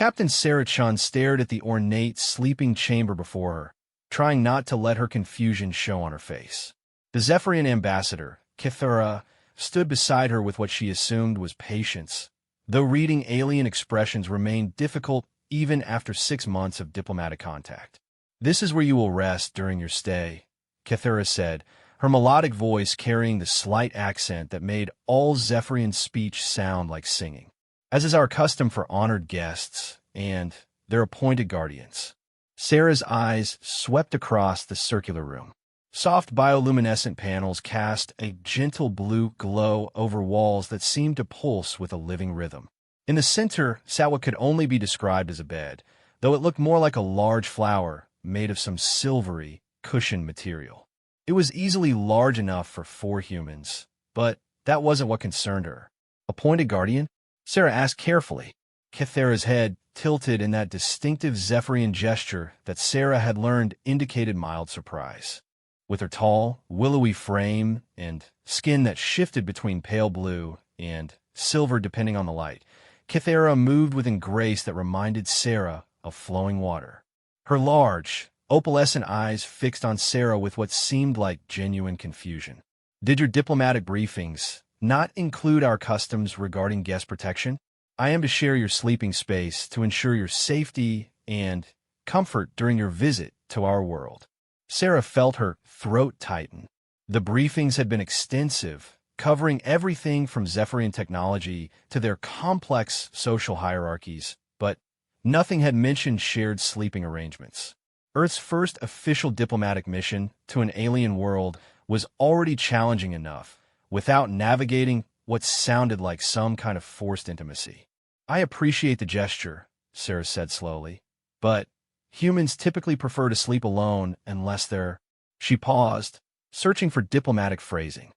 Captain Sarah-chan stared at the ornate sleeping chamber before her, trying not to let her confusion show on her face. The Zephyrian ambassador, Kythera, stood beside her with what she assumed was patience, though reading alien expressions remained difficult even after 6 months of diplomatic contact. "This is where you will rest during your stay," Kythera said, her melodic voice carrying the slight accent that made all Zephyrian speech sound like singing. "As is our custom for honored guests and their appointed guardians." Sarah's eyes swept across the circular room. Soft bioluminescent panels cast a gentle blue glow over walls that seemed to pulse with a living rhythm. In the center sat what could only be described as a bed, though it looked more like a large flower made of some silvery, cushioned material. It was easily large enough for 4 humans, but that wasn't what concerned her. "Appointed guardian?" Sarah asked carefully. Kythera's head tilted in that distinctive Zephyrian gesture that Sarah had learned indicated mild surprise. With her tall, willowy frame and skin that shifted between pale blue and silver depending on the light, Kythera moved with a grace that reminded Sarah of flowing water. Her large, opalescent eyes fixed on Sarah with what seemed like genuine confusion. "Did your diplomatic briefings not include our customs regarding guest protection? I am to share your sleeping space to ensure your safety and comfort during your visit to our world." Sarah felt her throat tighten. The briefings had been extensive, covering everything from Zephyrian technology to their complex social hierarchies, but nothing had mentioned shared sleeping arrangements. Earth's first official diplomatic mission to an alien world was already challenging enough, without navigating what sounded like some kind of forced intimacy. "I appreciate the gesture," Sarah said slowly, "but humans typically prefer to sleep alone unless they're—" She paused, searching for diplomatic phrasing.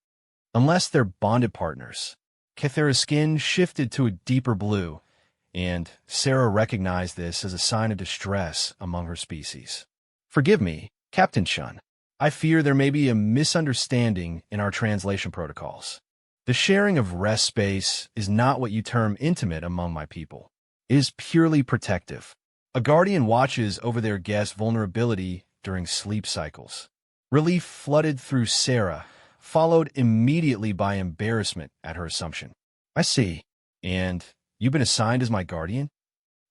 "Unless they're bonded partners." Kythera's skin shifted to a deeper blue, and Sarah recognized this as a sign of distress among her species. "Forgive me, Captain Chun. I fear there may be a misunderstanding in our translation protocols. The sharing of rest space is not what you term intimate among my people. It is purely protective. A guardian watches over their guest's vulnerability during sleep cycles." Relief flooded through Sarah, followed immediately by embarrassment at her assumption. "I see. And you've been assigned as my guardian?"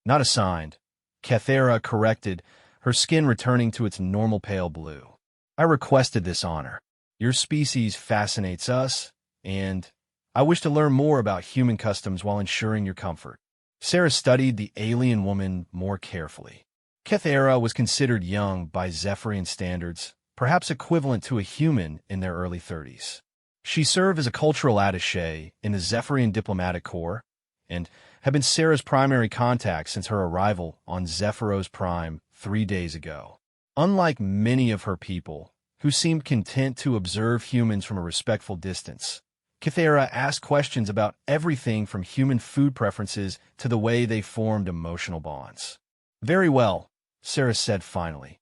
"Not assigned," Kythera corrected, her skin returning to its normal pale blue. "I requested this honor. Your species fascinates us, and I wish to learn more about human customs while ensuring your comfort." Sarah studied the alien woman more carefully. Kythera was considered young by Zephyrian standards, perhaps equivalent to a human in their early 30s. She served as a cultural attaché in the Zephyrian diplomatic corps, and had been Sarah's primary contact since her arrival on Zephyros Prime 3 days ago. Unlike many of her people, who seemed content to observe humans from a respectful distance, Kythera asked questions about everything from human food preferences to the way they formed emotional bonds. "Very well," Sarah said finally.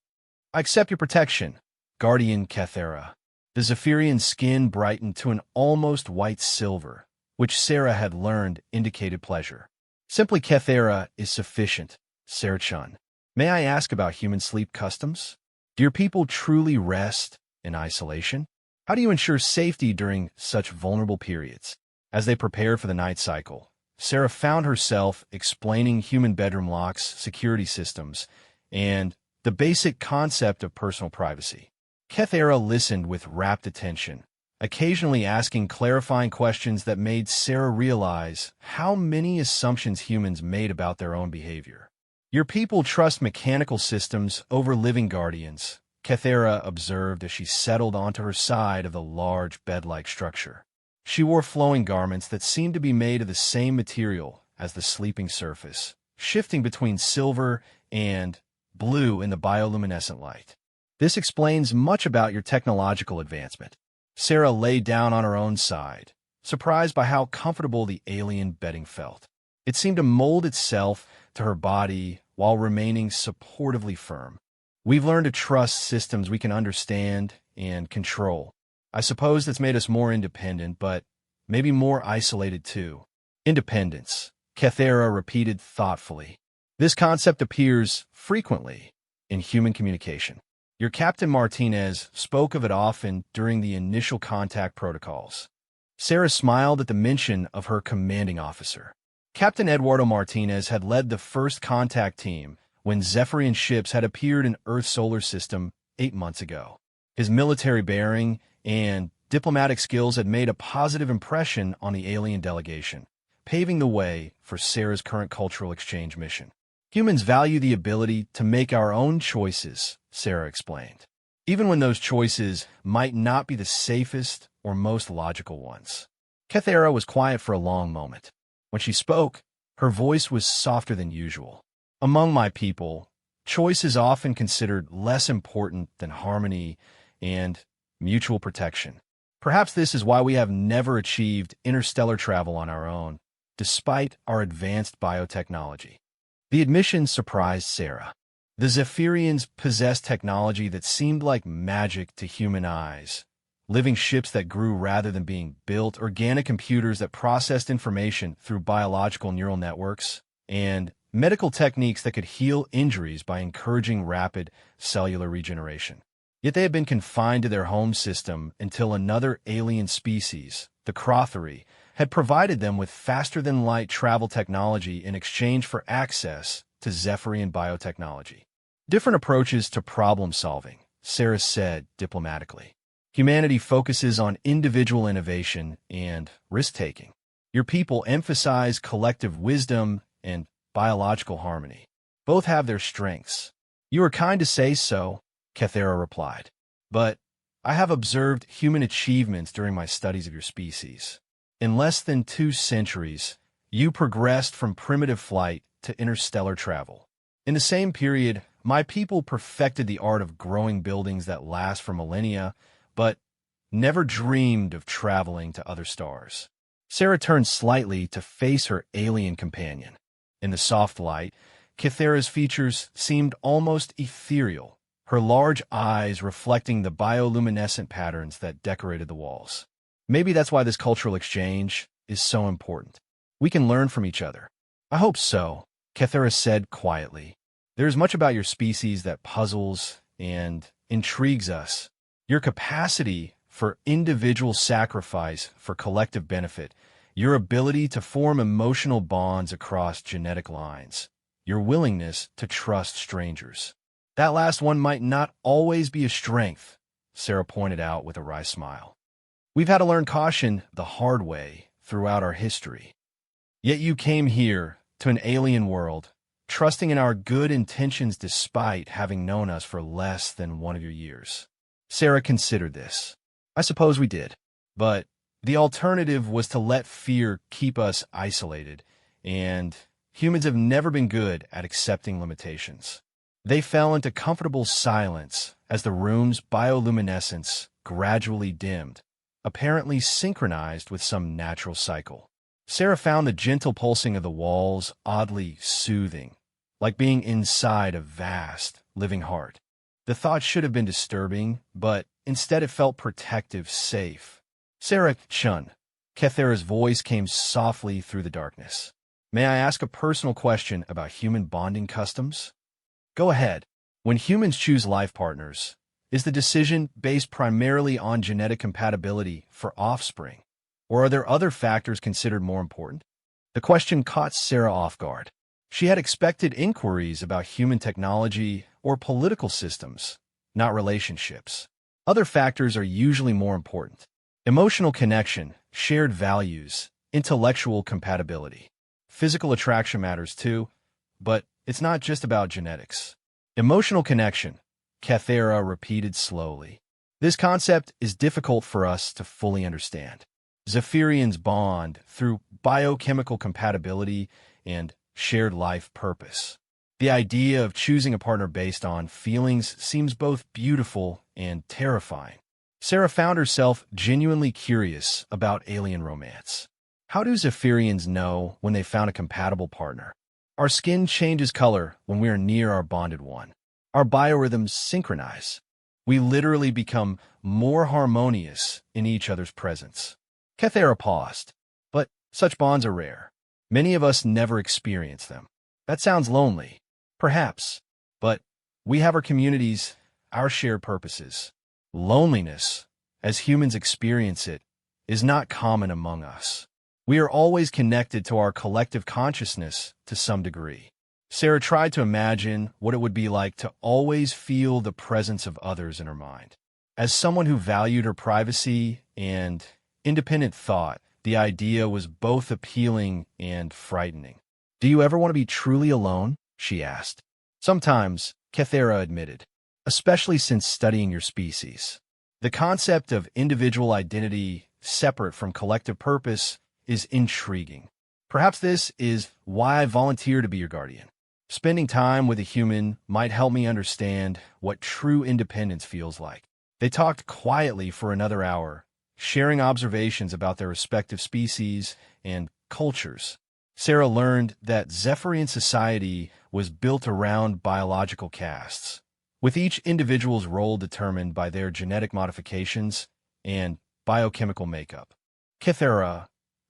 "I accept your protection, Guardian Kythera." The Zephyrian skin brightened to an almost white silver, which Sarah had learned indicated pleasure. "Simply Kythera is sufficient, Sarah-chan. May I ask about human sleep customs? Do your people truly rest in isolation? How do you ensure safety during such vulnerable periods?" As they prepared for the night cycle, Sarah found herself explaining human bedroom locks, security systems, and the basic concept of personal privacy. Kythera listened with rapt attention, occasionally asking clarifying questions that made Sarah realize how many assumptions humans made about their own behavior. "Your people trust mechanical systems over living guardians," Kythera observed as she settled onto her side of the large bed-like structure. She wore flowing garments that seemed to be made of the same material as the sleeping surface, shifting between silver and blue in the bioluminescent light. "This explains much about your technological advancement." Sarah lay down on her own side, surprised by how comfortable the alien bedding felt. It seemed to mold itself to her body while remaining supportively firm. "We've learned to trust systems we can understand and control. I suppose that's made us more independent, but maybe more isolated too." "Independence," Kythera repeated thoughtfully. This concept appears frequently in human communication. Your Captain Martinez spoke of it often during the initial contact protocols. Sarah smiled at the mention of her commanding officer. Captain Eduardo Martinez had led the first contact team when Zephyrian ships had appeared in Earth's solar system 8 months ago. His military bearing and diplomatic skills had made a positive impression on the alien delegation, paving the way for Sarah's current cultural exchange mission. Humans value the ability to make our own choices, Sarah explained, even when those choices might not be the safest or most logical ones. Kethera was quiet for a long moment. When she spoke, her voice was softer than usual. Among my people, choice is often considered less important than harmony and mutual protection. Perhaps this is why we have never achieved interstellar travel on our own, despite our advanced biotechnology. The admission surprised Sarah. The Zephyrians possessed technology that seemed like magic to human eyes. Living ships that grew rather than being built, organic computers that processed information through biological neural networks, and medical techniques that could heal injuries by encouraging rapid cellular regeneration. Yet they had been confined to their home system until another alien species, the Crothery, had provided them with faster-than-light travel technology in exchange for access to Zephyrian biotechnology. Different approaches to problem-solving, Sarah said diplomatically. Humanity focuses on individual innovation and risk-taking. Your people emphasize collective wisdom and biological harmony. Both have their strengths. You are kind to say so, Kethera replied. But I have observed human achievements during my studies of your species. In less than 2 centuries, you progressed from primitive flight to interstellar travel. In the same period, my people perfected the art of growing buildings that last for millennia, but never dreamed of traveling to other stars. Sarah turned slightly to face her alien companion. In the soft light, Kethera's features seemed almost ethereal, her large eyes reflecting the bioluminescent patterns that decorated the walls. Maybe that's why this cultural exchange is so important. We can learn from each other. I hope so, Kethera said quietly. There's much about your species that puzzles and intrigues us. Your capacity for individual sacrifice for collective benefit, your ability to form emotional bonds across genetic lines, your willingness to trust strangers. That last one might not always be a strength, Sarah pointed out with a wry smile. We've had to learn caution the hard way throughout our history. Yet you came here to an alien world, trusting in our good intentions despite having known us for less than one of your years. Sarah considered this. I suppose we did. But the alternative was to let fear keep us isolated, and humans have never been good at accepting limitations. They fell into comfortable silence as the room's bioluminescence gradually dimmed, apparently synchronized with some natural cycle. Sarah found the gentle pulsing of the walls oddly soothing, like being inside a vast, living heart. The thought should have been disturbing, but instead it felt protective, safe. Sarah Chun. Kethera's voice came softly through the darkness. May I ask a personal question about human bonding customs? Go ahead. When humans choose life partners, is the decision based primarily on genetic compatibility for offspring, or are there other factors considered more important? The question caught Sarah off guard. She had expected inquiries about human technology or political systems, not relationships. Other factors are usually more important. Emotional connection, shared values, intellectual compatibility. Physical attraction matters too, but it's not just about genetics. Emotional connection, Kethera repeated slowly. This concept is difficult for us to fully understand. Zephyrians bond through biochemical compatibility and shared life purpose. The idea of choosing a partner based on feelings seems both beautiful and terrifying. Sarah found herself genuinely curious about alien romance. How do Zephyrians know when they found a compatible partner? Our skin changes color when we are near our bonded one. Our biorhythms synchronize. We literally become more harmonious in each other's presence. Kethera paused. But such bonds are rare. Many of us never experience them. That sounds lonely. Perhaps. But we have our communities, our shared purposes. Loneliness, as humans experience it, is not common among us. We are always connected to our collective consciousness to some degree. Sarah tried to imagine what it would be like to always feel the presence of others in her mind. As someone who valued her privacy and independent thought, the idea was both appealing and frightening. "Do you ever want to be truly alone?" she asked. "Sometimes," Kethera admitted, "especially since studying your species. The concept of individual identity separate from collective purpose is intriguing. Perhaps this is why I volunteer to be your guardian. Spending time with a human might help me understand what true independence feels like." They talked quietly for another hour, sharing observations about their respective species and cultures. Sarah learned that Zephyrian society was built around biological castes, with each individual's role determined by their genetic modifications and biochemical makeup. Kithera,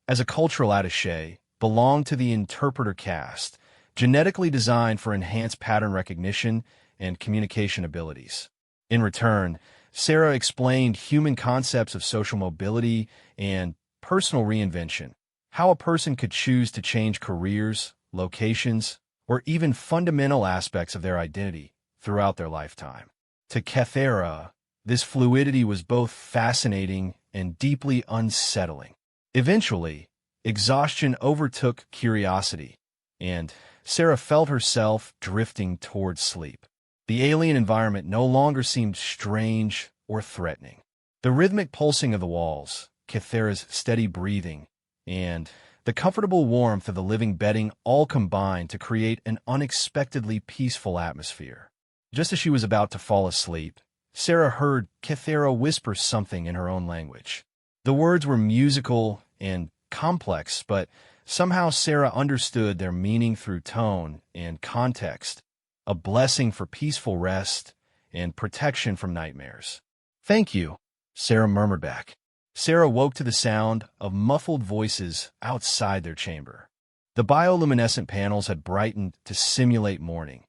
as a cultural attaché, belonged to the interpreter caste, genetically designed for enhanced pattern recognition and communication abilities. In return, Sarah explained human concepts of social mobility and personal reinvention, how a person could choose to change careers, locations, or even fundamental aspects of their identity throughout their lifetime. To Kethera, this fluidity was both fascinating and deeply unsettling. Eventually, exhaustion overtook curiosity, and Sarah felt herself drifting towards sleep. The alien environment no longer seemed strange or threatening. The rhythmic pulsing of the walls, Kethera's steady breathing, and the comfortable warmth of the living bedding all combined to create an unexpectedly peaceful atmosphere. Just as she was about to fall asleep, Sarah heard Kethera whisper something in her own language. The words were musical and complex, but somehow Sarah understood their meaning through tone and context, a blessing for peaceful rest and protection from nightmares. "Thank you," Sarah murmured back. Sarah woke to the sound of muffled voices outside their chamber. The bioluminescent panels had brightened to simulate morning,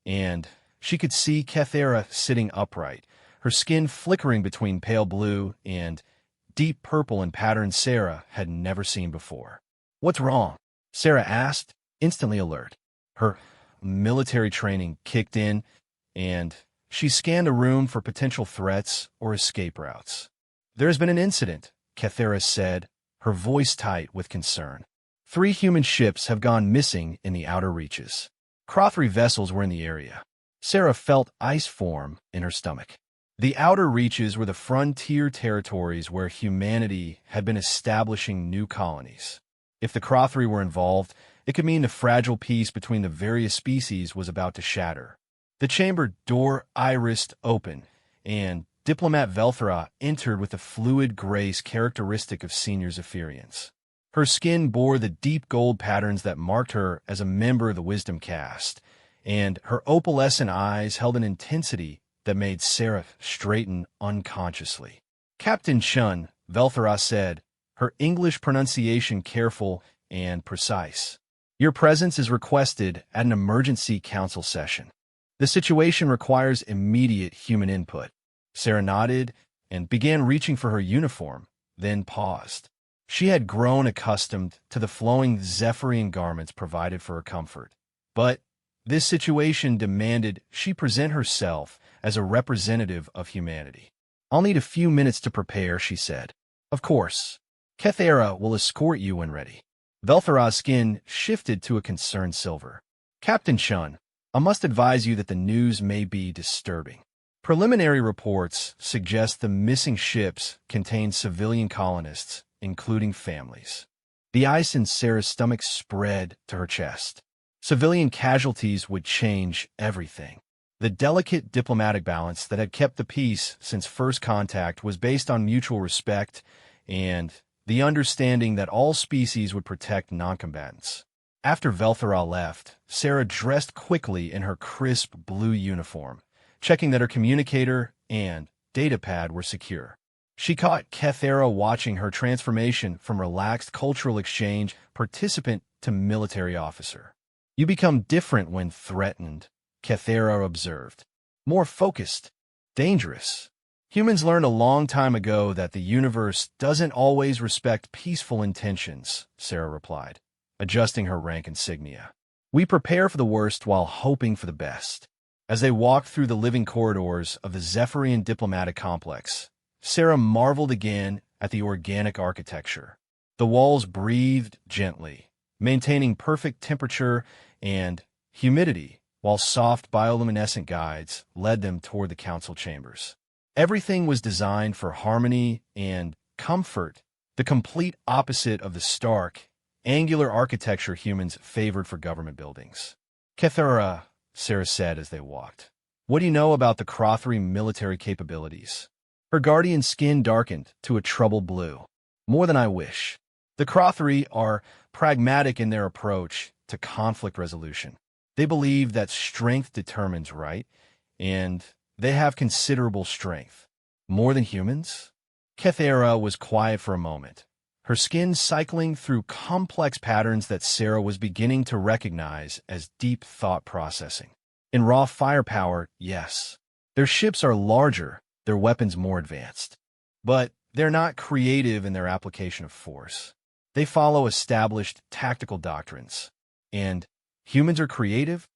and she could see Kethera sitting upright, her skin flickering between pale blue and deep purple in patterns Sarah had never seen before. "What's wrong?" Sarah asked, instantly alert. Her military training kicked in, and she scanned the room for potential threats or escape routes. "There has been an incident," Kethera said, her voice tight with concern. "3 human ships have gone missing in the outer reaches. Crothry vessels were in the area." Sarah felt ice form in her stomach. The outer reaches were the frontier territories where humanity had been establishing new colonies. If the Crothry were involved, it could mean the fragile peace between the various species was about to shatter. The chamber door irised open, and Diplomat Velthra entered with the fluid grace characteristic of senior Zephyrians. Her skin bore the deep gold patterns that marked her as a member of the Wisdom caste, and her opalescent eyes held an intensity that made Sarah straighten unconsciously. "Captain Chun," Velthra said, her English pronunciation careful and precise. "Your presence is requested at an emergency council session. The situation requires immediate human input." Sarah nodded and began reaching for her uniform, then paused. She had grown accustomed to the flowing Zephyrian garments provided for her comfort, but this situation demanded she present herself as a representative of humanity. "I'll need a few minutes to prepare," she said. "Of course. Kethera will escort you when ready." Velthara's skin shifted to a concerned silver. "Captain Chun, I must advise you that the news may be disturbing. Preliminary reports suggest the missing ships contain civilian colonists, including families." The ice in Sarah's stomach spread to her chest. Civilian casualties would change everything. The delicate diplomatic balance that had kept the peace since first contact was based on mutual respect and the understanding that all species would protect noncombatants. After Velthara left, Sarah dressed quickly in her crisp blue uniform, checking that her communicator and datapad were secure. She caught Kethera watching her transformation from relaxed cultural exchange participant to military officer. You become different when threatened, Kethera observed. More focused, dangerous. Humans learned a long time ago that the universe doesn't always respect peaceful intentions, Sarah replied, adjusting her rank insignia. We prepare for the worst while hoping for the best. As they walked through the living corridors of the Zephyrian diplomatic complex, Sarah marveled again at the organic architecture. The walls breathed gently, maintaining perfect temperature and humidity, while soft bioluminescent guides led them toward the council chambers. Everything was designed for harmony and comfort, the complete opposite of the stark, angular architecture humans favored for government buildings. Kethera, Sarah said as they walked. What do you know about the Crothry military capabilities? Her guardian's skin darkened to a troubled blue. More than I wish. The Crothry are pragmatic in their approach to conflict resolution. They believe that strength determines right, and they have considerable strength. More than humans? Kethera was quiet for a moment, her skin cycling through complex patterns that Sarah was beginning to recognize as deep thought processing. In raw firepower, yes. Their ships are larger, their weapons more advanced. But they're not creative in their application of force. They follow established tactical doctrines. And humans are creative?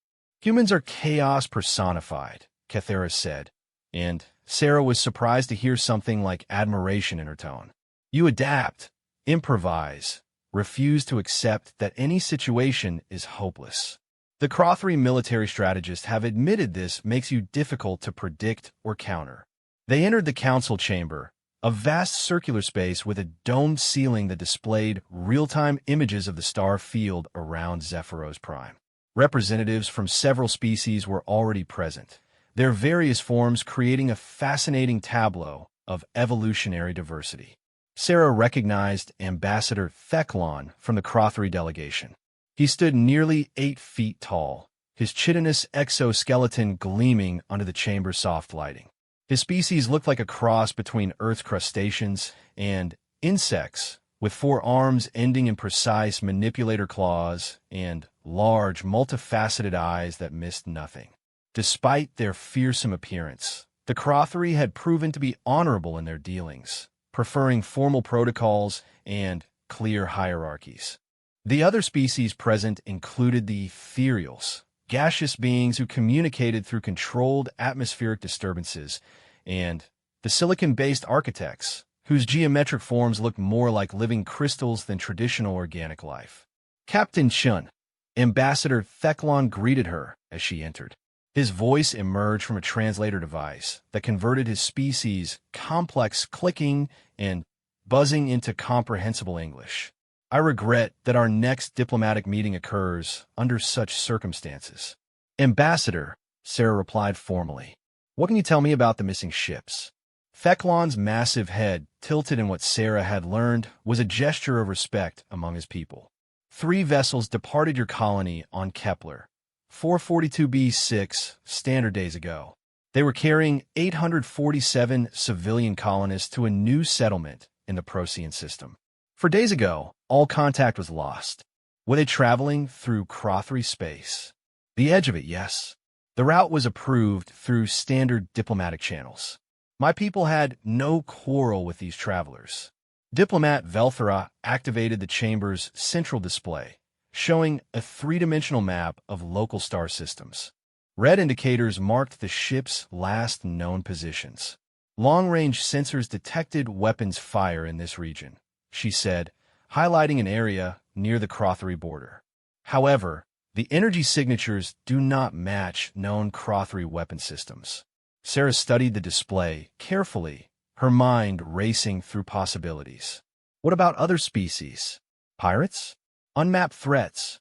Humans are chaos personified, Kethera said, and Sarah was surprised to hear something like admiration in her tone. You adapt, improvise, refuse to accept that any situation is hopeless. The Crothry military strategists have admitted this makes you difficult to predict or counter. They entered the council chamber, a vast circular space with a domed ceiling that displayed real-time images of the star field around Zephyros Prime. Representatives from several species were already present, their various forms creating a fascinating tableau of evolutionary diversity. Sarah recognized Ambassador Theclon from the Crothry delegation. He stood nearly 8 feet tall, his chitinous exoskeleton gleaming under the chamber's soft lighting. His species looked like a cross between Earth's crustaceans and insects, with 4 arms ending in precise manipulator claws and large, multifaceted eyes that missed nothing. Despite their fearsome appearance, the Crothry had proven to be honorable in their dealings, preferring formal protocols and clear hierarchies. The other species present included the ethereals, gaseous beings who communicated through controlled atmospheric disturbances, and the silicon-based architects, whose geometric forms looked more like living crystals than traditional organic life. Captain Chun, Ambassador Theclon greeted her as she entered. His voice emerged from a translator device that converted his species' complex clicking and buzzing into comprehensible English. I regret that our next diplomatic meeting occurs under such circumstances. Ambassador, Sarah replied formally. What can you tell me about the missing ships? Theclon's massive head, tilted in what Sarah had learned, was a gesture of respect among his people. 3 vessels departed your colony on Kepler, 442b6 standard days ago. They were carrying 847 civilian colonists to a new settlement in the Procyon system. For days ago, all contact was lost. Were they traveling through Crothry space? The edge of it, yes. The route was approved through standard diplomatic channels. My people had no quarrel with these travelers. Diplomat Velthera activated the chamber's central display, showing a 3-dimensional map of local star systems. Red indicators marked the ship's last known positions. Long-range sensors detected weapons fire in this region, she said, highlighting an area near the Crothry border. However, the energy signatures do not match known Crothry weapon systems. Sarah studied the display carefully, her mind racing through possibilities. What about other species? Pirates? Unmapped threats?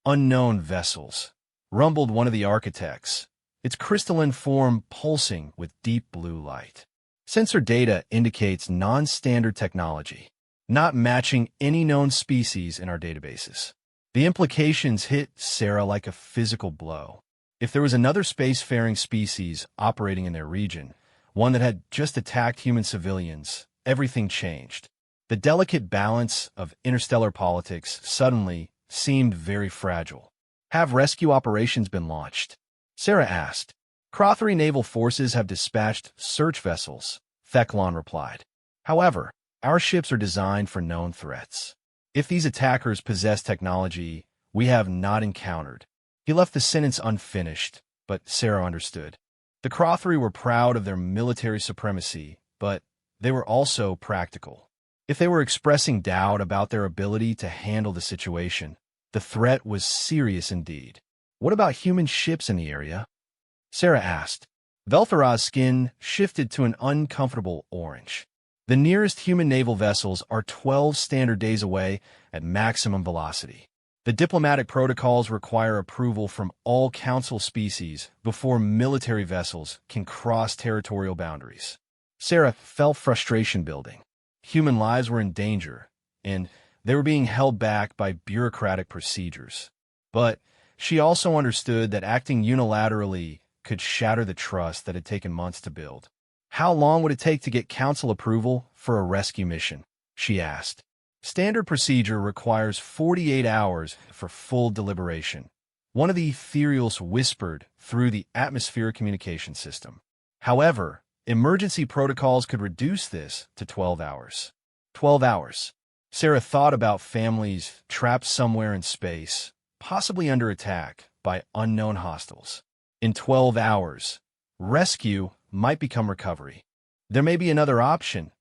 Unknown vessels? Rumbled one of the architects, its crystalline form pulsing with deep blue light. Sensor data indicates non-standard technology, not matching any known species in our databases. The implications hit Sarah like a physical blow. If there was another spacefaring species operating in their region, one that had just attacked human civilians, everything changed. The delicate balance of interstellar politics suddenly seemed very fragile. Have rescue operations been launched? Sarah asked. Crothery naval forces have dispatched search vessels, Theclon replied. However, our ships are designed for known threats. If these attackers possess technology we have not encountered. He left the sentence unfinished, but Sarah understood. The Crothery were proud of their military supremacy, but they were also practical. If they were expressing doubt about their ability to handle the situation, the threat was serious indeed. What about human ships in the area? Sarah asked. Velthara's skin shifted to an uncomfortable orange. The nearest human naval vessels are 12 standard days away at maximum velocity. The diplomatic protocols require approval from all council species before military vessels can cross territorial boundaries. Sarah felt frustration building. Human lives were in danger, and they were being held back by bureaucratic procedures. But she also understood that acting unilaterally could shatter the trust that had taken months to build. How long would it take to get council approval for a rescue mission? She asked. Standard procedure requires 48 hours for full deliberation. One of the ethereals whispered through the atmospheric communication system. However, emergency protocols could reduce this to 12 hours. 12 hours. Sarah thought about families trapped somewhere in space, possibly under attack by unknown hostiles. In 12 hours, rescue might become recovery. There may be another option,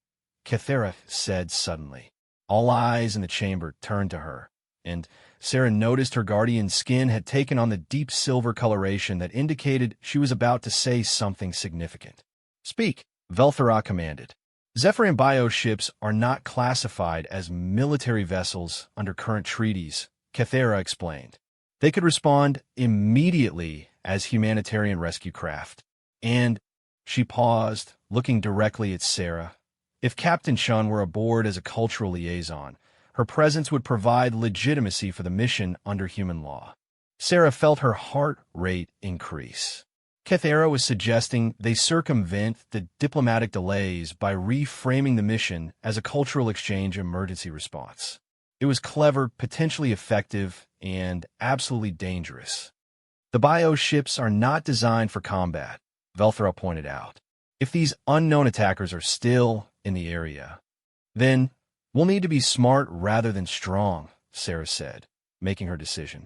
Kethera said suddenly. All eyes in the chamber turned to her, and Sarah noticed her guardian's skin had taken on the deep silver coloration that indicated she was about to say something significant. Speak, Velthara commanded. Zephyrian bioships are not classified as military vessels under current treaties, Kethera explained. They could respond immediately as humanitarian rescue craft. And she paused, looking directly at Sarah. If Captain Shun were aboard as a cultural liaison, her presence would provide legitimacy for the mission under human law. Sarah felt her heart rate increase. Kethera was suggesting they circumvent the diplomatic delays by reframing the mission as a cultural exchange emergency response. It was clever, potentially effective, and absolutely dangerous. The bioships are not designed for combat, Velthara pointed out. If these unknown attackers are still in the area, then we'll need to be smart rather than strong, Sarah said, making her decision.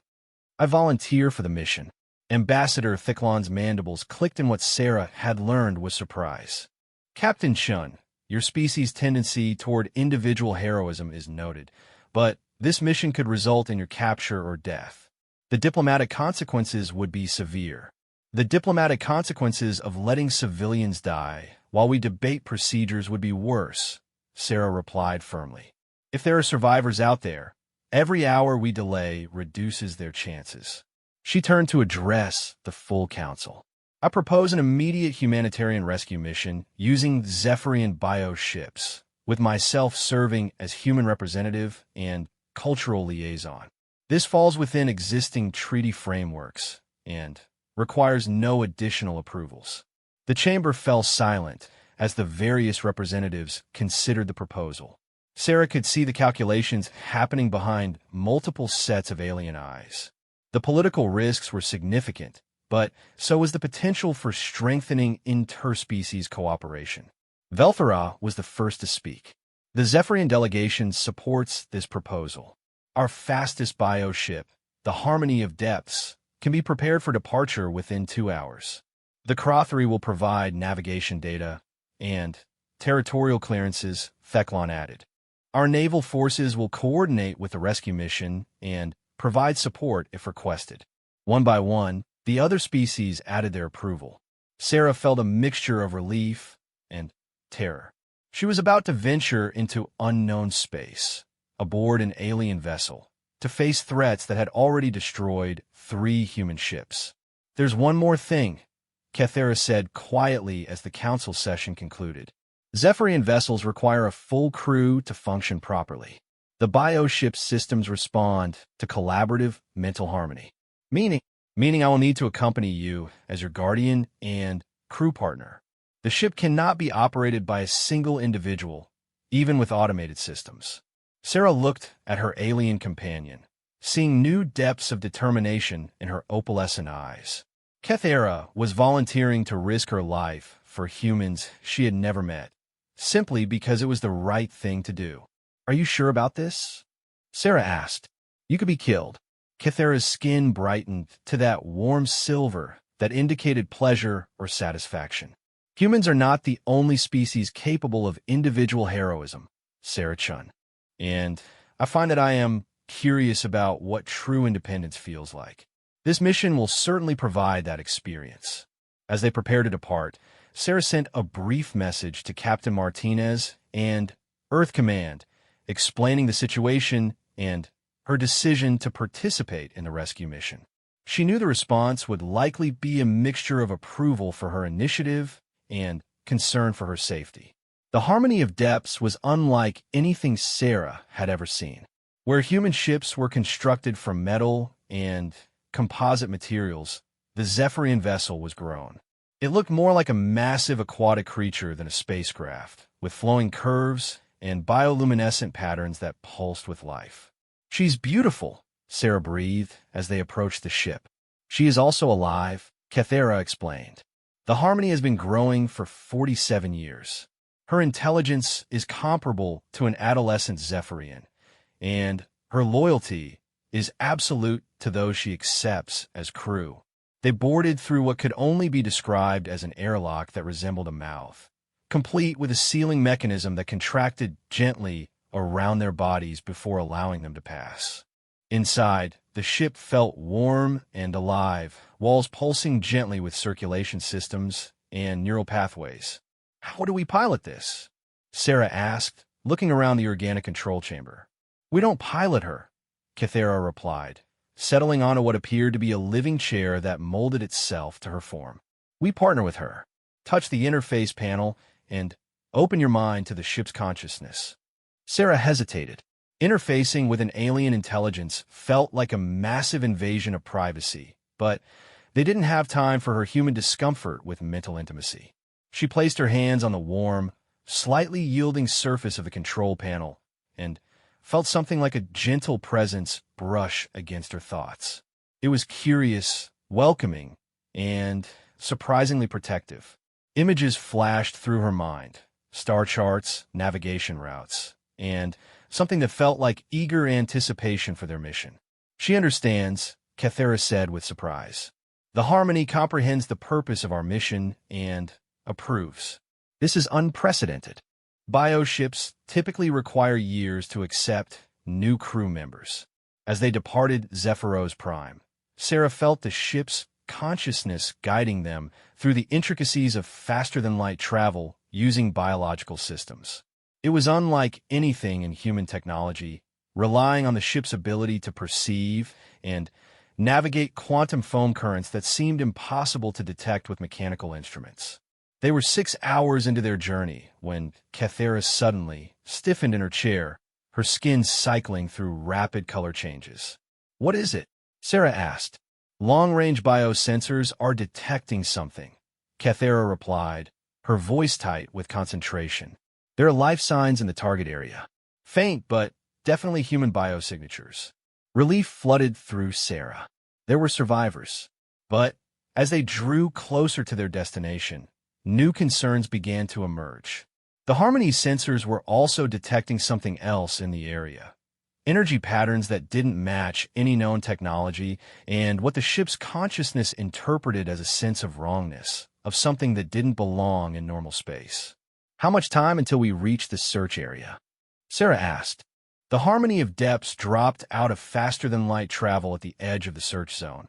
I volunteer for the mission. Ambassador Thicklon's mandibles clicked in what Sarah had learned with surprise. Captain Shun, your species' tendency toward individual heroism is noted, but this mission could result in your capture or death. The diplomatic consequences would be severe. The diplomatic consequences of letting civilians die while we debate procedures would be worse, Sarah replied firmly. If there are survivors out there, every hour we delay reduces their chances. She turned to address the full council. I propose an immediate humanitarian rescue mission using Zephyrian bioships, with myself serving as human representative and cultural liaison. This falls within existing treaty frameworks and requires no additional approvals. The chamber fell silent as the various representatives considered the proposal. Sarah could see the calculations happening behind multiple sets of alien eyes. The political risks were significant, but so was the potential for strengthening interspecies cooperation. Velthara was the first to speak. The Zephyrian delegation supports this proposal. Our fastest bioship, the Harmony of Depths, can be prepared for departure within 2 hours. The Crothery will provide navigation data and territorial clearances, Theclon added. Our naval forces will coordinate with the rescue mission and provide support if requested. One by one, the other species added their approval. Sarah felt a mixture of relief and terror. She was about to venture into unknown space, aboard an alien vessel, to face threats that had already destroyed 3 human ships. There's one more thing, Kethera said quietly as the council session concluded. Zephyrian vessels require a full crew to function properly. The bioship's systems respond to collaborative mental harmony. Meaning I will need to accompany you as your guardian and crew partner. The ship cannot be operated by a single individual, even with automated systems. Sarah looked at her alien companion, seeing new depths of determination in her opalescent eyes. Kethera was volunteering to risk her life for humans she had never met, simply because it was the right thing to do. "Are you sure about this?" Sarah asked. "You could be killed." Kethera's skin brightened to that warm silver that indicated pleasure or satisfaction. "Humans are not the only species capable of individual heroism, Sarah Chun. And I find that I am curious about what true independence feels like. This mission will certainly provide that experience." As they prepared to depart, Sarah sent a brief message to Captain Martinez and Earth Command, explaining the situation and her decision to participate in the rescue mission. She knew the response would likely be a mixture of approval for her initiative and concern for her safety. The harmony of depths was unlike anything Sarah had ever seen. Where human ships were constructed from metal and composite materials, the Zephyrian vessel was grown. It looked more like a massive aquatic creature than a spacecraft, with flowing curves and bioluminescent patterns that pulsed with life. "She's beautiful," Sarah breathed as they approached the ship. "She is also alive," Kethera explained. "The Harmony has been growing for 47 years. Her intelligence is comparable to an adolescent Zephyrian, and her loyalty is absolute to those she accepts as crew." They boarded through what could only be described as an airlock that resembled a mouth, complete with a sealing mechanism that contracted gently around their bodies before allowing them to pass. Inside, the ship felt warm and alive, walls pulsing gently with circulation systems and neural pathways. "How do we pilot this?" Sarah asked, looking around the organic control chamber. "We don't pilot her," Kethera replied, settling onto what appeared to be a living chair that molded itself to her form. "We partner with her. Touch the interface panel and open your mind to the ship's consciousness." Sarah hesitated. Interfacing with an alien intelligence felt like a massive invasion of privacy, but they didn't have time for her human discomfort with mental intimacy. She placed her hands on the warm, slightly yielding surface of the control panel and felt something like a gentle presence brush against her thoughts. It was curious, welcoming, and surprisingly protective. Images flashed through her mind, star charts, navigation routes, and something that felt like eager anticipation for their mission. "She understands," Kethera said with surprise. "The Harmony comprehends the purpose of our mission and approves. This is unprecedented. Bioships typically require years to accept new crew members." As they departed Zephyros Prime, Sarah felt the ship's consciousness guiding them through the intricacies of faster-than-light travel using biological systems. It was unlike anything in human technology, relying on the ship's ability to perceive and navigate quantum foam currents that seemed impossible to detect with mechanical instruments. They were 6 hours into their journey when Kethera suddenly stiffened in her chair, her skin cycling through rapid color changes. "What is it?" Sarah asked. "Long-range biosensors are detecting something," Kethera replied, her voice tight with concentration. "There are life signs in the target area. Faint, but definitely human biosignatures." Relief flooded through Sarah. There were survivors. But as they drew closer to their destination, new concerns began to emerge. The Harmony sensors were also detecting something else in the area. Energy patterns that didn't match any known technology and what the ship's consciousness interpreted as a sense of wrongness, of something that didn't belong in normal space. "How much time until we reach the search area?" Sarah asked. The harmony of depths dropped out of faster-than-light travel at the edge of the search zone,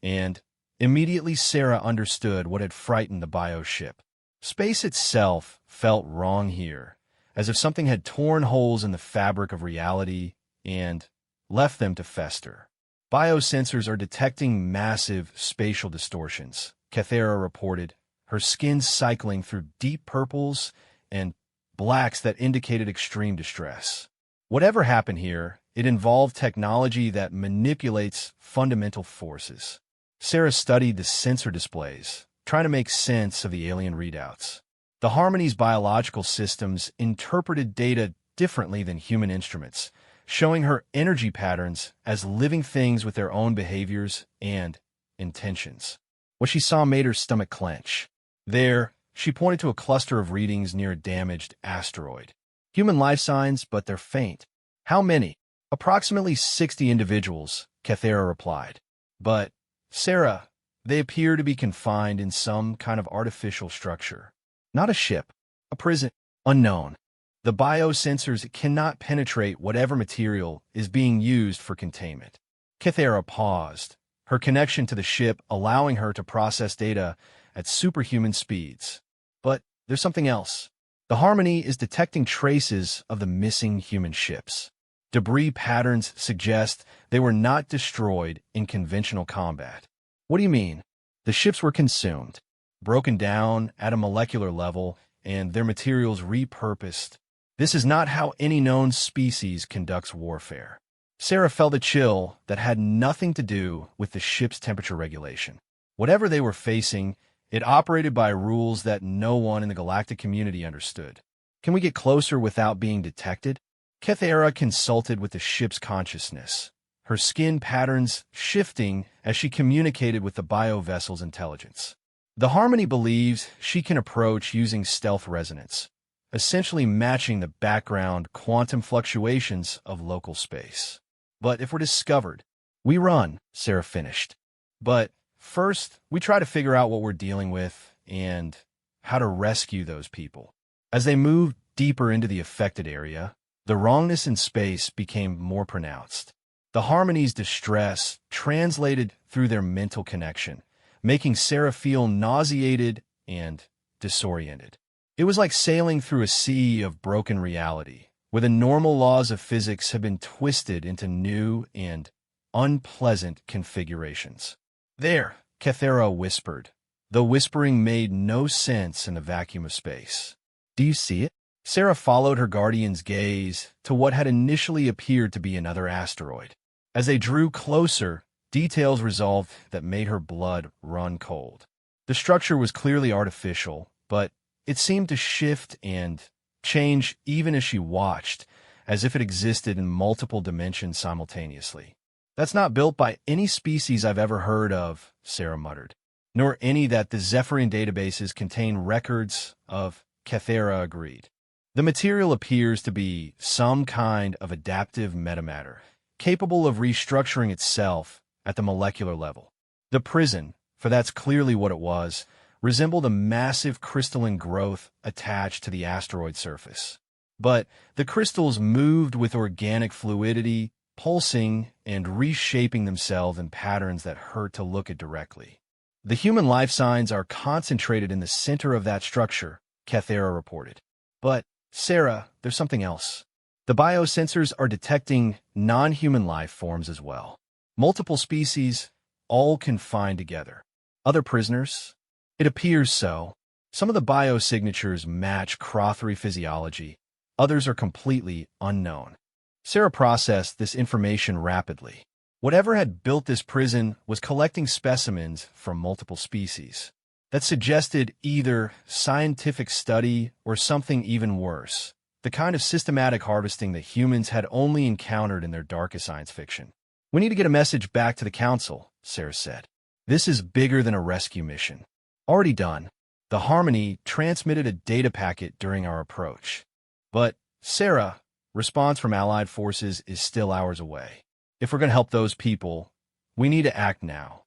and immediately Sarah understood what had frightened the bioship. Space itself felt wrong here, as if something had torn holes in the fabric of reality and left them to fester. "Biosensors are detecting massive spatial distortions," Kethera reported, her skin cycling through deep purples and blacks that indicated extreme distress. Whatever happened here, it involved technology that manipulates fundamental forces. Sarah studied the sensor displays, trying to make sense of the alien readouts. The Harmony's biological systems interpreted data differently than human instruments, showing her energy patterns as living things with their own behaviors and intentions. What she saw made her stomach clench. There, she pointed to a cluster of readings near a damaged asteroid. Human life signs, but they're faint. How many? Approximately 60 individuals, Kathera replied. But, Sarah, they appear to be confined in some kind of artificial structure. Not a ship, a prison, unknown. The biosensors cannot penetrate whatever material is being used for containment. Kathera paused, her connection to the ship allowing her to process data at superhuman speeds. But there's something else. The Harmony is detecting traces of the missing human ships. Debris patterns suggest they were not destroyed in conventional combat. What do you mean? The ships were consumed, broken down at a molecular level, and their materials repurposed. This is not how any known species conducts warfare. Sarah felt a chill that had nothing to do with the ship's temperature regulation. Whatever they were facing, it operated by rules that no one in the galactic community understood. Can we get closer without being detected? Kathera consulted with the ship's consciousness, her skin patterns shifting as she communicated with the biovessel's intelligence. The Harmony believes she can approach using stealth resonance, essentially matching the background quantum fluctuations of local space. But if we're discovered, we run, Sarah finished. But first, we try to figure out what we're dealing with and how to rescue those people. As they moved deeper into the affected area, the wrongness in space became more pronounced. The Harmony's distress translated through their mental connection, making Sarah feel nauseated and disoriented. It was like sailing through a sea of broken reality, where the normal laws of physics have been twisted into new and unpleasant configurations. There, Kathera whispered. The whispering made no sense in the vacuum of space. Do you see it? Sarah followed her guardian's gaze to what had initially appeared to be another asteroid. As they drew closer, details resolved that made her blood run cold. The structure was clearly artificial, but it seemed to shift and change even as she watched, as if it existed in multiple dimensions simultaneously. That's not built by any species I've ever heard of, Sarah muttered, nor any that the Zephyrian databases contain records of, Kathera agreed. The material appears to be some kind of adaptive metamatter, capable of restructuring itself at the molecular level. The prison, for that's clearly what it was, resembled a massive crystalline growth attached to the asteroid surface. But the crystals moved with organic fluidity, pulsing and reshaping themselves in patterns that hurt to look at directly. The human life signs are concentrated in the center of that structure, Kathera reported. But, Sarah, there's something else. The biosensors are detecting non-human life forms as well. Multiple species, all confined together. Other prisoners? It appears so. Some of the biosignatures match Crothery physiology. Others are completely unknown. Sarah processed this information rapidly. Whatever had built this prison was collecting specimens from multiple species. That suggested either scientific study or something even worse, the kind of systematic harvesting that humans had only encountered in their darkest science fiction. We need to get a message back to the Council, Sarah said. This is bigger than a rescue mission. Already done. The Harmony transmitted a data packet during our approach. But, Sarah, response from Allied forces is still hours away. If we're going to help those people, we need to act now.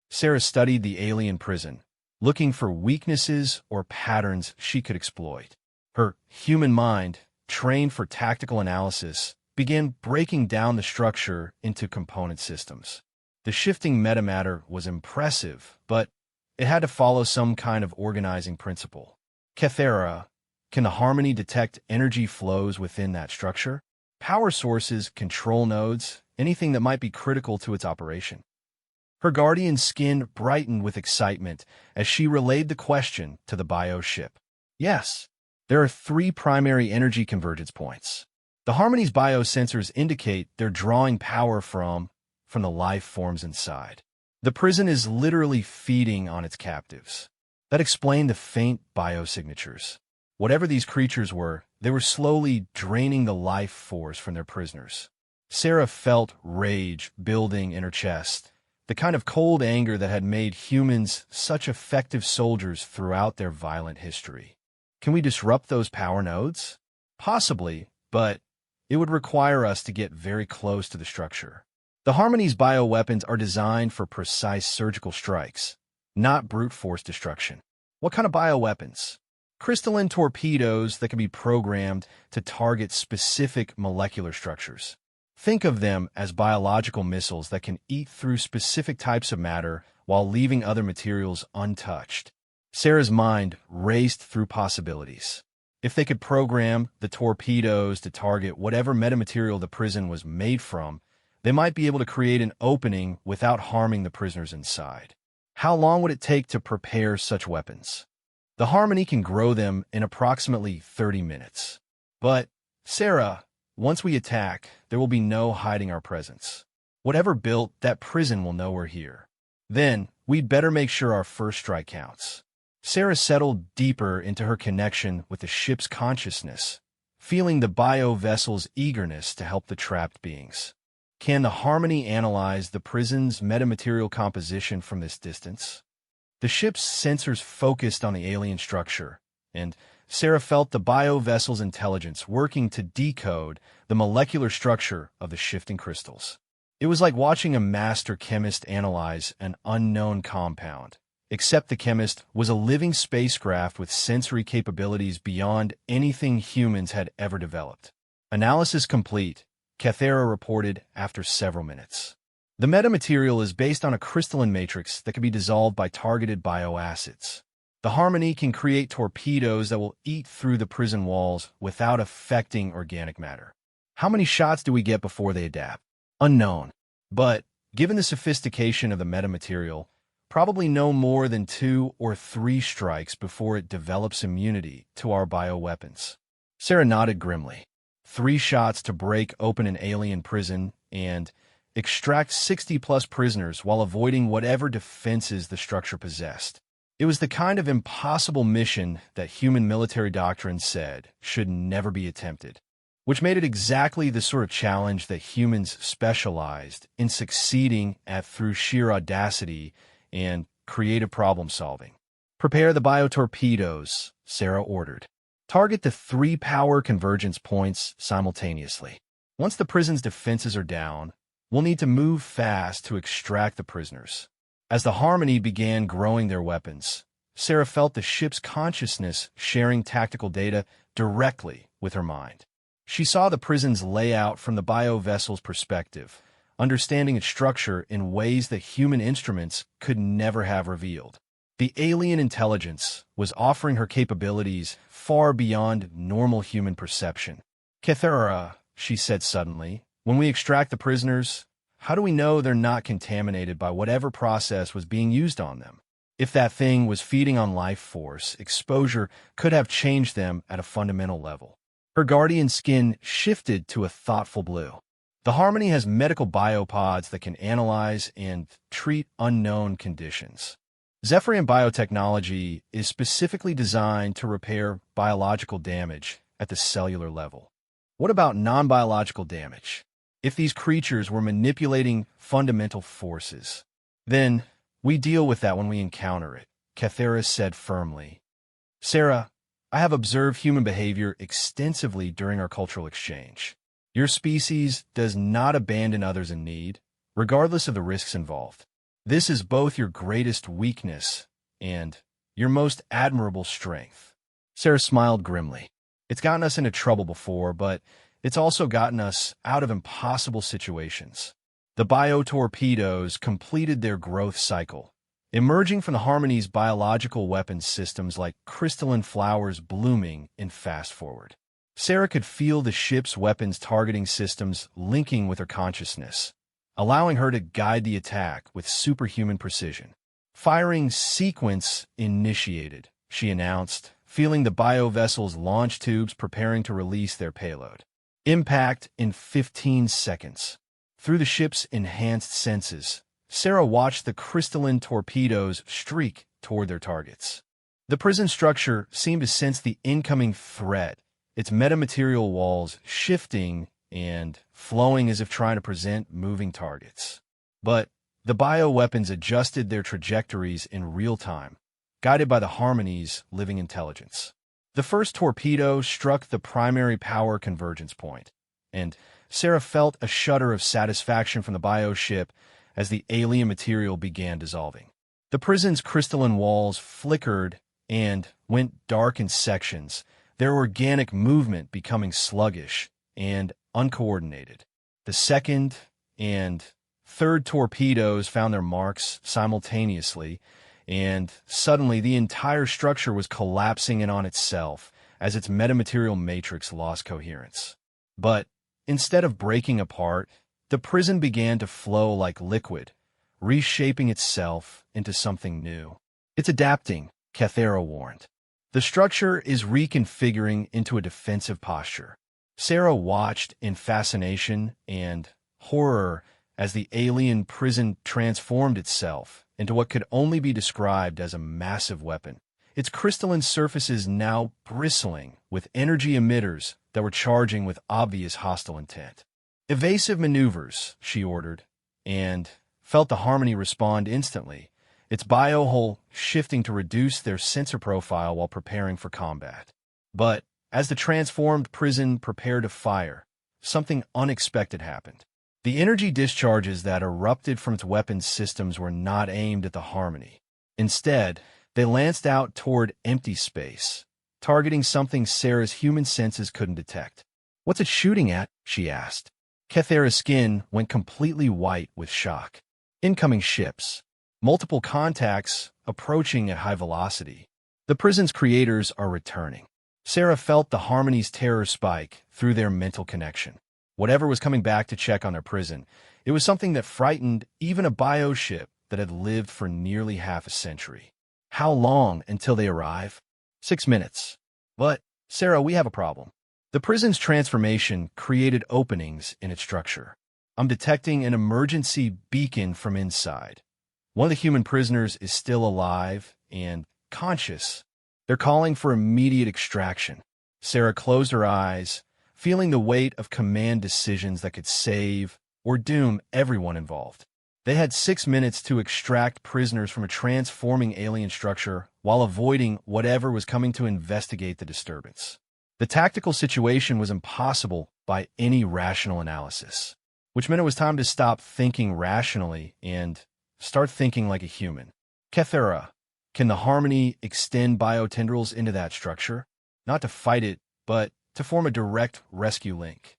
Sarah studied the alien prison, looking for weaknesses or patterns she could exploit. Her human mind, trained for tactical analysis, began breaking down the structure into component systems. The shifting metamatter was impressive, but it had to follow some kind of organizing principle. Kathera, can the Harmony detect energy flows within that structure? Power sources, control nodes, anything that might be critical to its operation? Her guardian's skin brightened with excitement as she relayed the question to the bio ship. Yes, there are 3 primary energy convergence points. The Harmony's biosensors indicate they're drawing power from the life forms inside. The prison is literally feeding on its captives. That explained the faint biosignatures. Whatever these creatures were, they were slowly draining the life force from their prisoners. Sarah felt rage building in her chest, the kind of cold anger that had made humans such effective soldiers throughout their violent history. Can we disrupt those power nodes? Possibly, but it would require us to get very close to the structure. The Harmony's bioweapons are designed for precise surgical strikes, not brute force destruction. What kind of bioweapons? Crystalline torpedoes that can be programmed to target specific molecular structures. Think of them as biological missiles that can eat through specific types of matter while leaving other materials untouched. Sarah's mind raced through possibilities. If they could program the torpedoes to target whatever metamaterial the prison was made from, they might be able to create an opening without harming the prisoners inside. How long would it take to prepare such weapons? The Harmony can grow them in approximately 30 minutes. But, Sarah, once we attack, there will be no hiding our presence. Whatever built, that prison will know we're here. Then, we'd better make sure our first strike counts. Sarah settled deeper into her connection with the ship's consciousness, feeling the bio-vessel's eagerness to help the trapped beings. Can the Harmony analyze the prison's metamaterial composition from this distance? The ship's sensors focused on the alien structure, and Sarah felt the bio-vessel's intelligence working to decode the molecular structure of the shifting crystals. It was like watching a master chemist analyze an unknown compound, except the chemist was a living spacecraft with sensory capabilities beyond anything humans had ever developed. Analysis complete, Cathera reported after several minutes. The metamaterial is based on a crystalline matrix that can be dissolved by targeted bioacids. The Harmony can create torpedoes that will eat through the prison walls without affecting organic matter. How many shots do we get before they adapt? Unknown. But, given the sophistication of the metamaterial, probably no more than 2 or 3 strikes before it develops immunity to our bioweapons. Sarah nodded grimly. 3 shots to break open an alien prison and extract 60-plus prisoners while avoiding whatever defenses the structure possessed. It was the kind of impossible mission that human military doctrine said should never be attempted, which made it exactly the sort of challenge that humans specialized in succeeding at through sheer audacity and creative problem-solving. Prepare the biotorpedoes, Sarah ordered. Target the 3 power convergence points simultaneously. Once the prison's defenses are down, we'll need to move fast to extract the prisoners. As the Harmony began growing their weapons, Sarah felt the ship's consciousness sharing tactical data directly with her mind. She saw the prison's layout from the bio-vessel's perspective, understanding its structure in ways that human instruments could never have revealed. The alien intelligence was offering her capabilities far beyond normal human perception. Cathera, she said suddenly, when we extract the prisoners, how do we know they're not contaminated by whatever process was being used on them? If that thing was feeding on life force, exposure could have changed them at a fundamental level. Her guardian skin shifted to a thoughtful blue. The Harmony has medical biopods that can analyze and treat unknown conditions. Zephyrian biotechnology is specifically designed to repair biological damage at the cellular level. What about non-biological damage? If these creatures were manipulating fundamental forces, then we deal with that when we encounter it, Cathera said firmly. Sarah, I have observed human behavior extensively during our cultural exchange. Your species does not abandon others in need, regardless of the risks involved. This is both your greatest weakness and your most admirable strength. Sarah smiled grimly. It's gotten us into trouble before, but it's also gotten us out of impossible situations. The biotorpedoes completed their growth cycle, emerging from the Harmony's biological weapons systems like crystalline flowers blooming in fast forward. Sarah could feel the ship's weapons targeting systems linking with her consciousness, allowing her to guide the attack with superhuman precision. Firing sequence initiated, she announced, feeling the bio-vessel's launch tubes preparing to release their payload. Impact in 15 seconds. Through the ship's enhanced senses, Sarah watched the crystalline torpedoes streak toward their targets. The prison structure seemed to sense the incoming threat, its metamaterial walls shifting and flowing as if trying to present moving targets. But the bioweapons adjusted their trajectories in real time, guided by the Harmony's living intelligence. The first torpedo struck the primary power convergence point, and Sarah felt a shudder of satisfaction from the bioship as the alien material began dissolving. The prison's crystalline walls flickered and went dark in sections, their organic movement becoming sluggish and uncoordinated. The second and third torpedoes found their marks simultaneously, and suddenly the entire structure was collapsing in on itself as its metamaterial matrix lost coherence. But instead of breaking apart, the prison began to flow like liquid, reshaping itself into something new. "It's adapting," Kathera warned. "The structure is reconfiguring into a defensive posture." Sarah watched in fascination and horror as the alien prison transformed itself into what could only be described as a massive weapon, its crystalline surfaces now bristling with energy emitters that were charging with obvious hostile intent. "Evasive maneuvers," she ordered, and felt the Harmony respond instantly, its biohull shifting to reduce their sensor profile while preparing for combat. But as the transformed prison prepared to fire, something unexpected happened. The energy discharges that erupted from its weapons systems were not aimed at the Harmony. Instead, they lanced out toward empty space, targeting something Sarah's human senses couldn't detect. "What's it shooting at?" she asked. Kathera's skin went completely white with shock. "Incoming ships. Multiple contacts approaching at high velocity. The prison's creators are returning." Sarah felt the Harmony's terror spike through their mental connection. Whatever was coming back to check on their prison, it was something that frightened even a bioship that had lived for nearly half a century. "How long until they arrive?" 6 minutes. "But, Sarah, we have a problem." The prison's transformation created openings in its structure. "I'm detecting an emergency beacon from inside. One of the human prisoners is still alive and conscious. They're calling for immediate extraction." Sarah closed her eyes, feeling the weight of command decisions that could save or doom everyone involved. They had 6 minutes to extract prisoners from a transforming alien structure while avoiding whatever was coming to investigate the disturbance. The tactical situation was impossible by any rational analysis, which meant it was time to stop thinking rationally and start thinking like a human. "Kathera, can the Harmony extend biotendrils into that structure? Not to fight it, but to form a direct rescue link."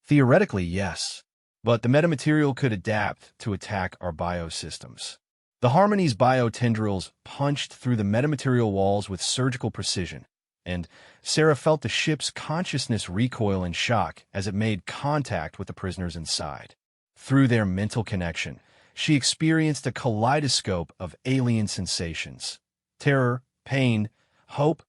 "Theoretically, yes, but the metamaterial could adapt to attack our biosystems." The Harmony's biotendrils punched through the metamaterial walls with surgical precision, and Sarah felt the ship's consciousness recoil in shock as it made contact with the prisoners inside. Through their mental connection, she experienced a kaleidoscope of alien sensations: terror, pain, hope,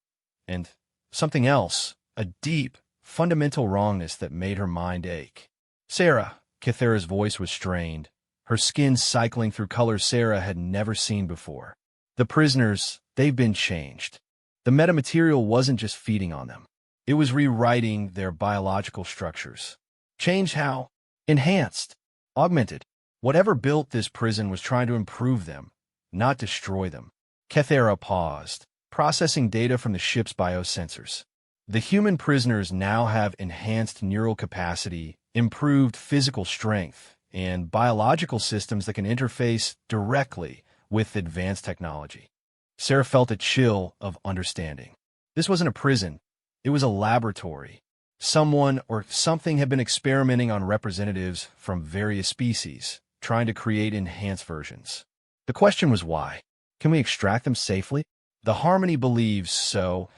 and something else, a deep, fundamental wrongness that made her mind ache. "Sarah," Kathera's voice was strained, her skin cycling through colors Sarah had never seen before. "The prisoners, they've been changed. The metamaterial wasn't just feeding on them. It was rewriting their biological structures." "Changed how?" "Enhanced. Augmented. Whatever built this prison was trying to improve them, not destroy them." Kathera paused, processing data from the ship's biosensors. The human prisoners now have enhanced neural capacity, improved physical strength, and biological systems that can interface directly with advanced technology. Sarah felt a chill of understanding. This wasn't a prison. It was a laboratory. Someone or something had been experimenting on representatives from various species, trying to create enhanced versions. The question was why? Can we extract them safely? The Harmony believes so,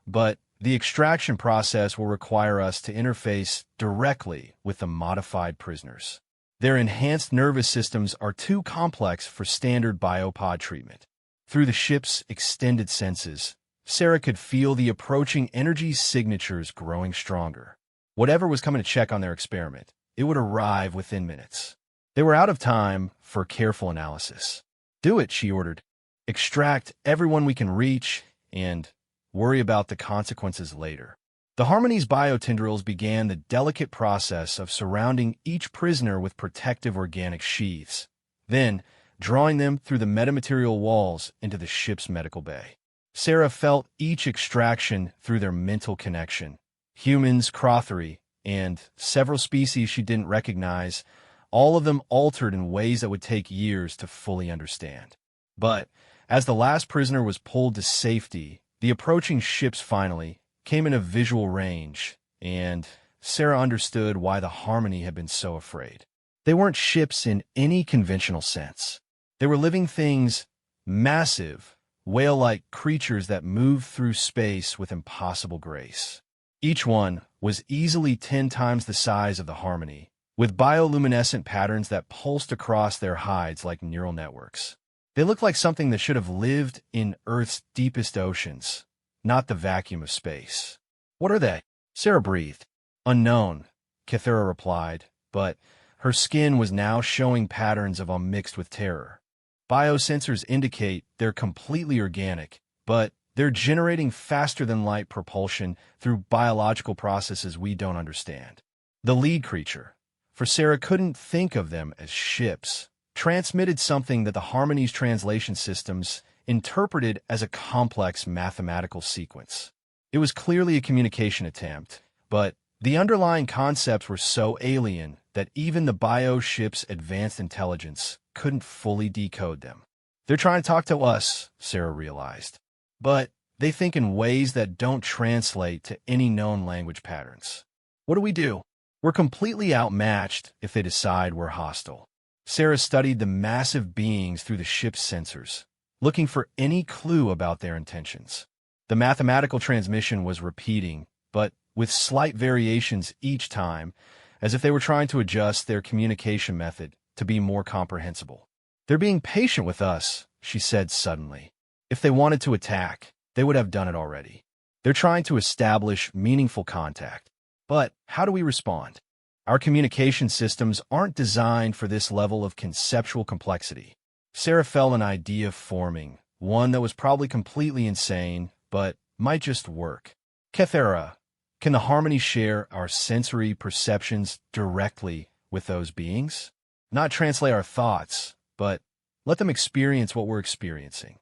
but the extraction process will require us to interface directly with the modified prisoners. Their enhanced nervous systems are too complex for standard biopod treatment. Through the ship's extended senses, Sarah could feel the approaching energy signatures growing stronger. Whatever was coming to check on their experiment, it would arrive within minutes. They were out of time for careful analysis. "Do it," she ordered. "Extract everyone we can reach and worry about the consequences later." The Harmony's biotendrils began the delicate process of surrounding each prisoner with protective organic sheaths, then drawing them through the metamaterial walls into the ship's medical bay. Sarah felt each extraction through their mental connection. Humans, Crothery, and several species she didn't recognize, all of them altered in ways that would take years to fully understand. But as the last prisoner was pulled to safety, the approaching ships finally came in a visual range, and Sarah understood why the Harmony had been so afraid. They weren't ships in any conventional sense. They were living things, massive, whale-like creatures that moved through space with impossible grace. Each one was easily 10 times the size of the Harmony, with bioluminescent patterns that pulsed across their hides like neural networks. They looked like something that should have lived in Earth's deepest oceans, not the vacuum of space. "What are they?" Sarah breathed. "Unknown," Kythera replied, but her skin was now showing patterns of awe mixed with terror. Biosensors indicate they're completely organic, but they're generating faster-than-light propulsion through biological processes we don't understand. The lead creature, for Sarah couldn't think of them as ships, transmitted something that the Harmony's translation systems interpreted as a complex mathematical sequence. It was clearly a communication attempt, but the underlying concepts were so alien that even the bio-ship's advanced intelligence couldn't fully decode them. "They're trying to talk to us," Sarah realized, "but they think in ways that don't translate to any known language patterns. What do we do? We're completely outmatched if they decide we're hostile." Sarah studied the massive beings through the ship's sensors, looking for any clue about their intentions. The mathematical transmission was repeating, but with slight variations each time, as if they were trying to adjust their communication method to be more comprehensible. "They're being patient with us," she said suddenly. "If they wanted to attack, they would have done it already. They're trying to establish meaningful contact. But how do we respond? Our communication systems aren't designed for this level of conceptual complexity." Sarah felt an idea forming, one that was probably completely insane, but might just work. "Kythera, can the Harmony share our sensory perceptions directly with those beings? Not translate our thoughts, but let them experience what we're experiencing."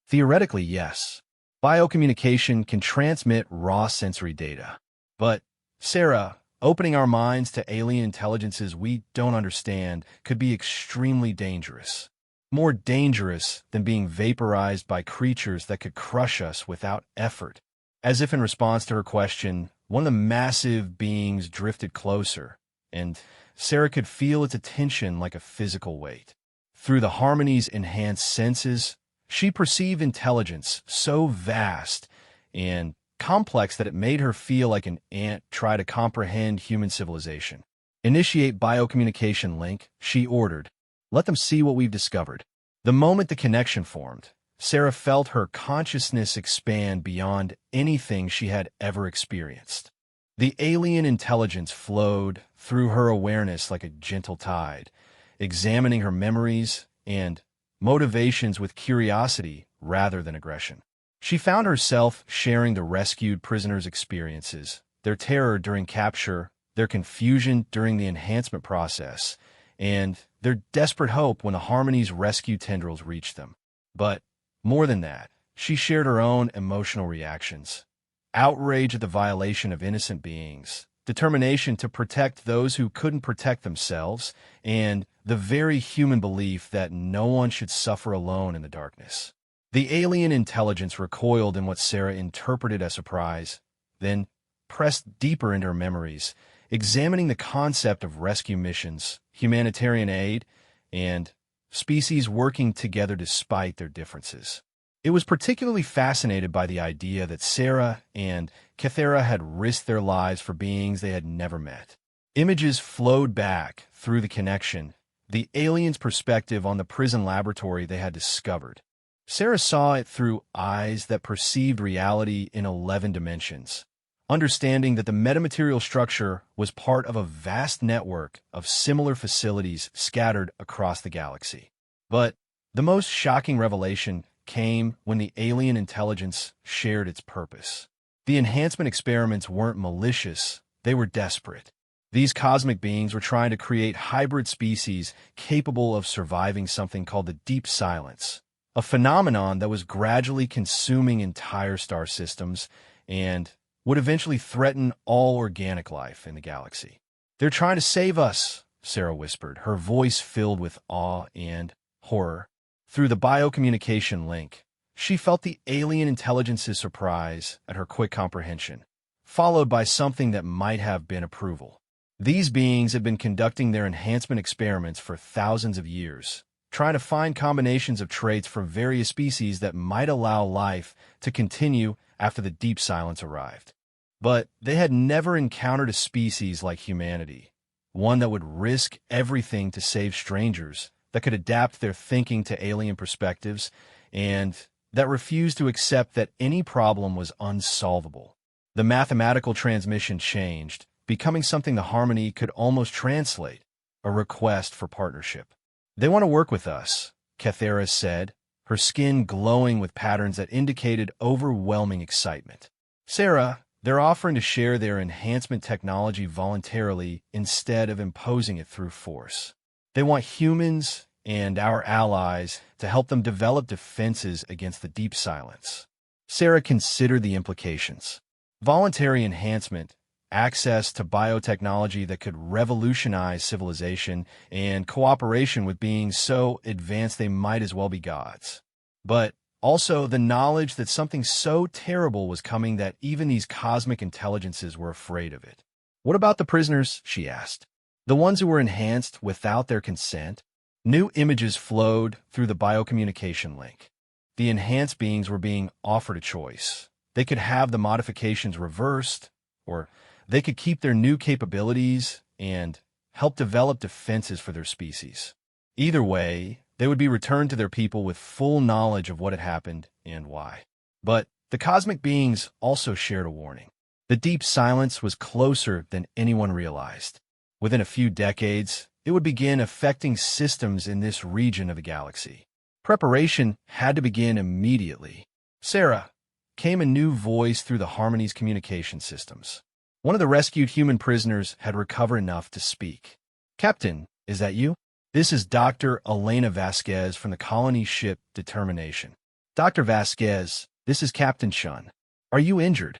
Theoretically, yes. Biocommunication can transmit raw sensory data. But, Sarah, opening our minds to alien intelligences we don't understand could be extremely dangerous. More dangerous than being vaporized by creatures that could crush us without effort. As if in response to her question, one of the massive beings drifted closer, and Sarah could feel its attention like a physical weight. Through the Harmony's enhanced senses, she perceived intelligence so vast and complex that it made her feel like an ant try to comprehend human civilization. "Initiate biocommunication link," she ordered. "Let them see what we've discovered." The moment the connection formed, Sarah felt her consciousness expand beyond anything she had ever experienced. The alien intelligence flowed through her awareness like a gentle tide, examining her memories and motivations with curiosity rather than aggression. She found herself sharing the rescued prisoners' experiences, their terror during capture, their confusion during the enhancement process, and their desperate hope when the Harmony's rescue tendrils reached them. But more than that, she shared her own emotional reactions. Outrage at the violation of innocent beings, determination to protect those who couldn't protect themselves, and the very human belief that no one should suffer alone in the darkness. The alien intelligence recoiled in what Sarah interpreted as surprise, then pressed deeper into her memories, examining the concept of rescue missions, humanitarian aid, and species working together despite their differences. It was particularly fascinated by the idea that Sarah and Kythera had risked their lives for beings they had never met. Images flowed back through the connection, the aliens' perspective on the prison laboratory they had discovered. Sarah saw it through eyes that perceived reality in 11 dimensions, understanding that the metamaterial structure was part of a vast network of similar facilities scattered across the galaxy. But the most shocking revelation came when the alien intelligence shared its purpose. The enhancement experiments weren't malicious, they were desperate. These cosmic beings were trying to create hybrid species capable of surviving something called the deep silence, a phenomenon that was gradually consuming entire star systems and would eventually threaten all organic life in the galaxy. "They're trying to save us," Sarah whispered, her voice filled with awe and horror. Through the biocommunication link, she felt the alien intelligence's surprise at her quick comprehension, followed by something that might have been approval. These beings had been conducting their enhancement experiments for thousands of years, trying to find combinations of traits from various species that might allow life to continue after the deep silence arrived. But they had never encountered a species like humanity, one that would risk everything to save strangers, that could adapt their thinking to alien perspectives, and that refused to accept that any problem was unsolvable. The mathematical transmission changed, becoming something the Harmony could almost translate, a request for partnership. "They want to work with us," Kethera said, her skin glowing with patterns that indicated overwhelming excitement. "Sarah, they're offering to share their enhancement technology voluntarily instead of imposing it through force. They want humans and our allies to help them develop defenses against the deep silence." Sarah considered the implications. Voluntary enhancement, access to biotechnology that could revolutionize civilization, and cooperation with beings so advanced they might as well be gods. But also the knowledge that something so terrible was coming that even these cosmic intelligences were afraid of it. "What about the prisoners?" she asked. "The ones who were enhanced without their consent?" New images flowed through the biocommunication link. The enhanced beings were being offered a choice. They could have the modifications reversed, or they could keep their new capabilities and help develop defenses for their species. Either way, they would be returned to their people with full knowledge of what had happened and why. But the cosmic beings also shared a warning. The deep silence was closer than anyone realized. Within a few decades, it would begin affecting systems in this region of the galaxy. Preparation had to begin immediately. "Sarah," came a new voice through the Harmony's communication systems. One of the rescued human prisoners had recovered enough to speak. "Captain, is that you? This is Dr. Elena Vasquez from the colony ship Determination." "Dr. Vasquez, this is Captain Shun. Are you injured?"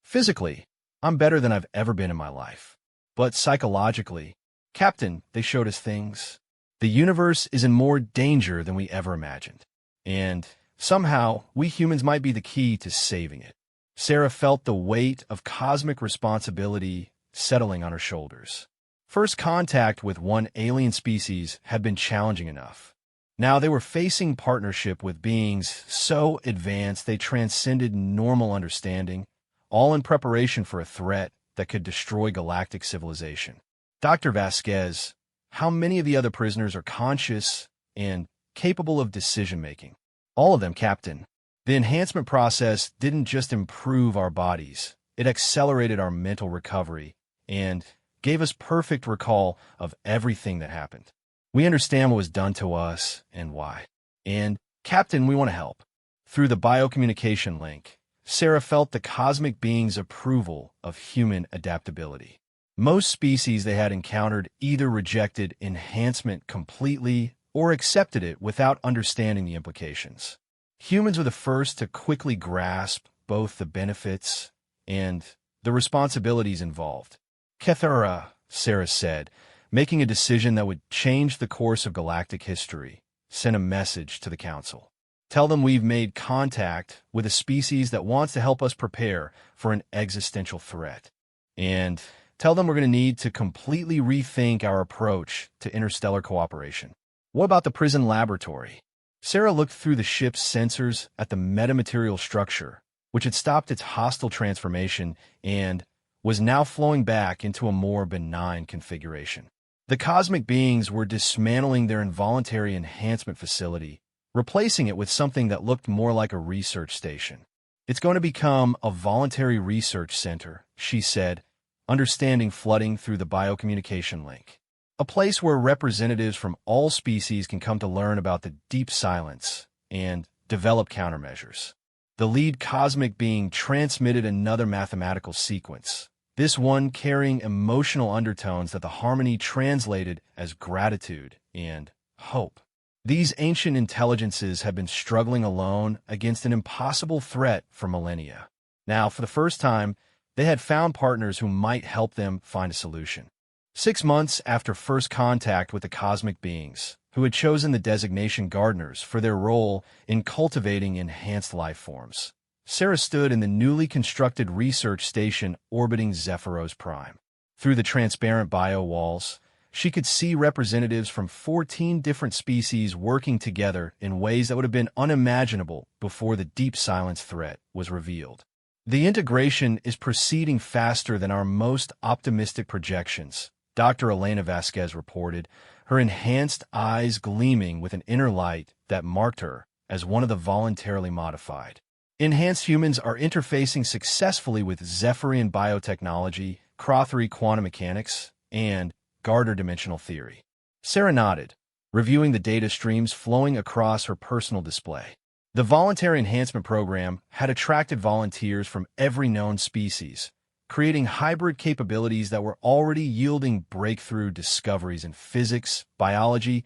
"Physically, I'm better than I've ever been in my life. But psychologically, Captain, they showed us things. The universe is in more danger than we ever imagined. And somehow, we humans might be the key to saving it." Sarah felt the weight of cosmic responsibility settling on her shoulders. First contact with one alien species had been challenging enough. Now they were facing partnership with beings so advanced they transcended normal understanding, all in preparation for a threat that could destroy galactic civilization. "Dr. Vasquez, how many of the other prisoners are conscious and capable of decision-making?" "All of them, Captain. The enhancement process didn't just improve our bodies, it accelerated our mental recovery and gave us perfect recall of everything that happened. We understand what was done to us and why. And, Captain, we want to help." Through the biocommunication link, Sarah felt the cosmic being's approval of human adaptability. Most species they had encountered either rejected enhancement completely or accepted it without understanding the implications. Humans were the first to quickly grasp both the benefits and the responsibilities involved. "Kethera," Sarah said, making a decision that would change the course of galactic history, sent a message to the Council. "Tell them we've made contact with a species that wants to help us prepare for an existential threat. And tell them we're going to need to completely rethink our approach to interstellar cooperation." "What about the prison laboratory?" Sarah looked through the ship's sensors at the metamaterial structure, which had stopped its hostile transformation and was now flowing back into a more benign configuration. The cosmic beings were dismantling their involuntary enhancement facility, replacing it with something that looked more like a research station. "It's going to become a voluntary research center," she said, understanding flooding through the biocommunication link. "A place where representatives from all species can come to learn about the deep silence and develop countermeasures." The lead cosmic being transmitted another mathematical sequence, this one carrying emotional undertones that the harmony translated as gratitude and hope. These ancient intelligences had been struggling alone against an impossible threat for millennia. Now, for the first time, they had found partners who might help them find a solution. 6 months after first contact with the cosmic beings, who had chosen the designation gardeners for their role in cultivating enhanced life forms, Sarah stood in the newly constructed research station orbiting Zephyros Prime. Through the transparent bio walls, she could see representatives from 14 different species working together in ways that would have been unimaginable before the deep silence threat was revealed. The integration is proceeding faster than our most optimistic projections, Dr. Elena Vasquez reported, her enhanced eyes gleaming with an inner light that marked her as one of the voluntarily modified. Enhanced humans are interfacing successfully with Zephyrian biotechnology, Crothery quantum mechanics, and Gardner dimensional theory. Sarah nodded, reviewing the data streams flowing across her personal display. The voluntary enhancement program had attracted volunteers from every known species, creating hybrid capabilities that were already yielding breakthrough discoveries in physics, biology,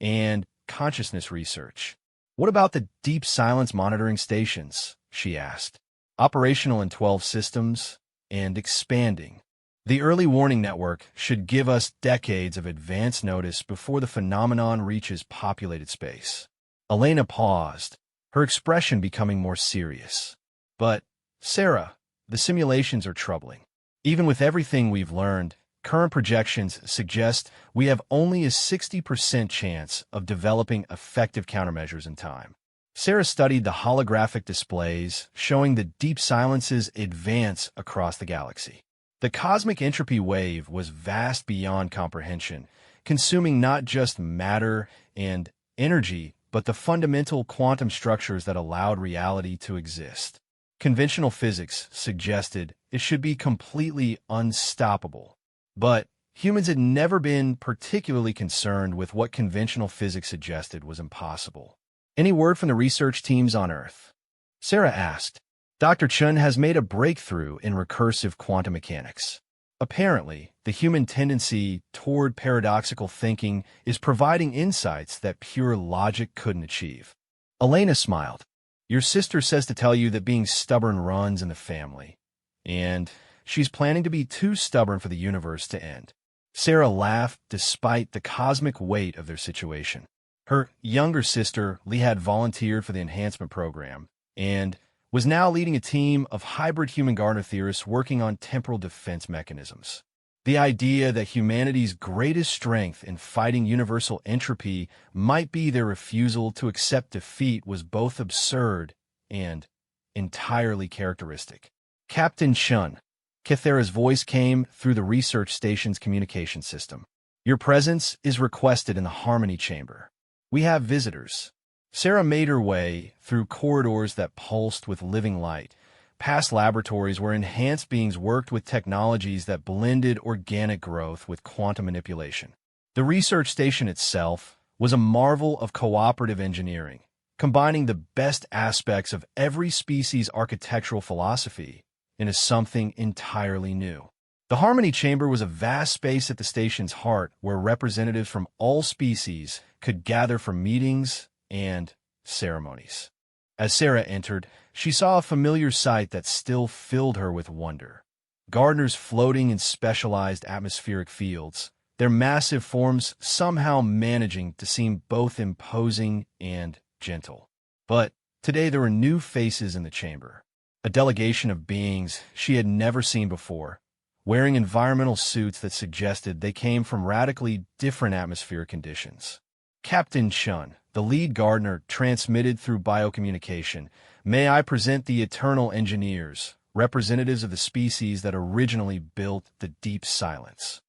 and consciousness research. "What about the deep silence monitoring stations?" she asked. "Operational in 12 systems and expanding. The early warning network should give us decades of advance notice before the phenomenon reaches populated space." Elena paused, her expression becoming more serious. "But, Sarah, the simulations are troubling. Even with everything we've learned, current projections suggest we have only a 60% chance of developing effective countermeasures in time." Sarah studied the holographic displays showing the deep silence's advance across the galaxy. The cosmic entropy wave was vast beyond comprehension, consuming not just matter and energy, but the fundamental quantum structures that allowed reality to exist. Conventional physics suggested it should be completely unstoppable. But humans had never been particularly concerned with what conventional physics suggested was impossible. "Any word from the research teams on Earth?" Sarah asked. "Dr. Chun has made a breakthrough in recursive quantum mechanics. Apparently, the human tendency toward paradoxical thinking is providing insights that pure logic couldn't achieve." Elena smiled. "Your sister says to tell you that being stubborn runs in the family, and she's planning to be too stubborn for the universe to end." Sarah laughed despite the cosmic weight of their situation. Her younger sister, Lee, had volunteered for the enhancement program and was now leading a team of hybrid human Gardner theorists working on temporal defense mechanisms. The idea that humanity's greatest strength in fighting universal entropy might be their refusal to accept defeat was both absurd and entirely characteristic. "Captain Chun," Kithera's voice came through the research station's communication system. "Your presence is requested in the Harmony Chamber. We have visitors." Sarah made her way through corridors that pulsed with living light, past laboratories where enhanced beings worked with technologies that blended organic growth with quantum manipulation. The research station itself was a marvel of cooperative engineering, combining the best aspects of every species' architectural philosophy into something entirely new. The Harmony Chamber was a vast space at the station's heart where representatives from all species could gather for meetings and ceremonies. As Sarah entered, she saw a familiar sight that still filled her with wonder. Gardeners floating in specialized atmospheric fields, their massive forms somehow managing to seem both imposing and gentle. But today there were new faces in the chamber. A delegation of beings she had never seen before, wearing environmental suits that suggested they came from radically different atmospheric conditions. "Captain Chun, the lead gardener, transmitted through biocommunication. May I present the Eternal Engineers, representatives of the species that originally built the deep silence."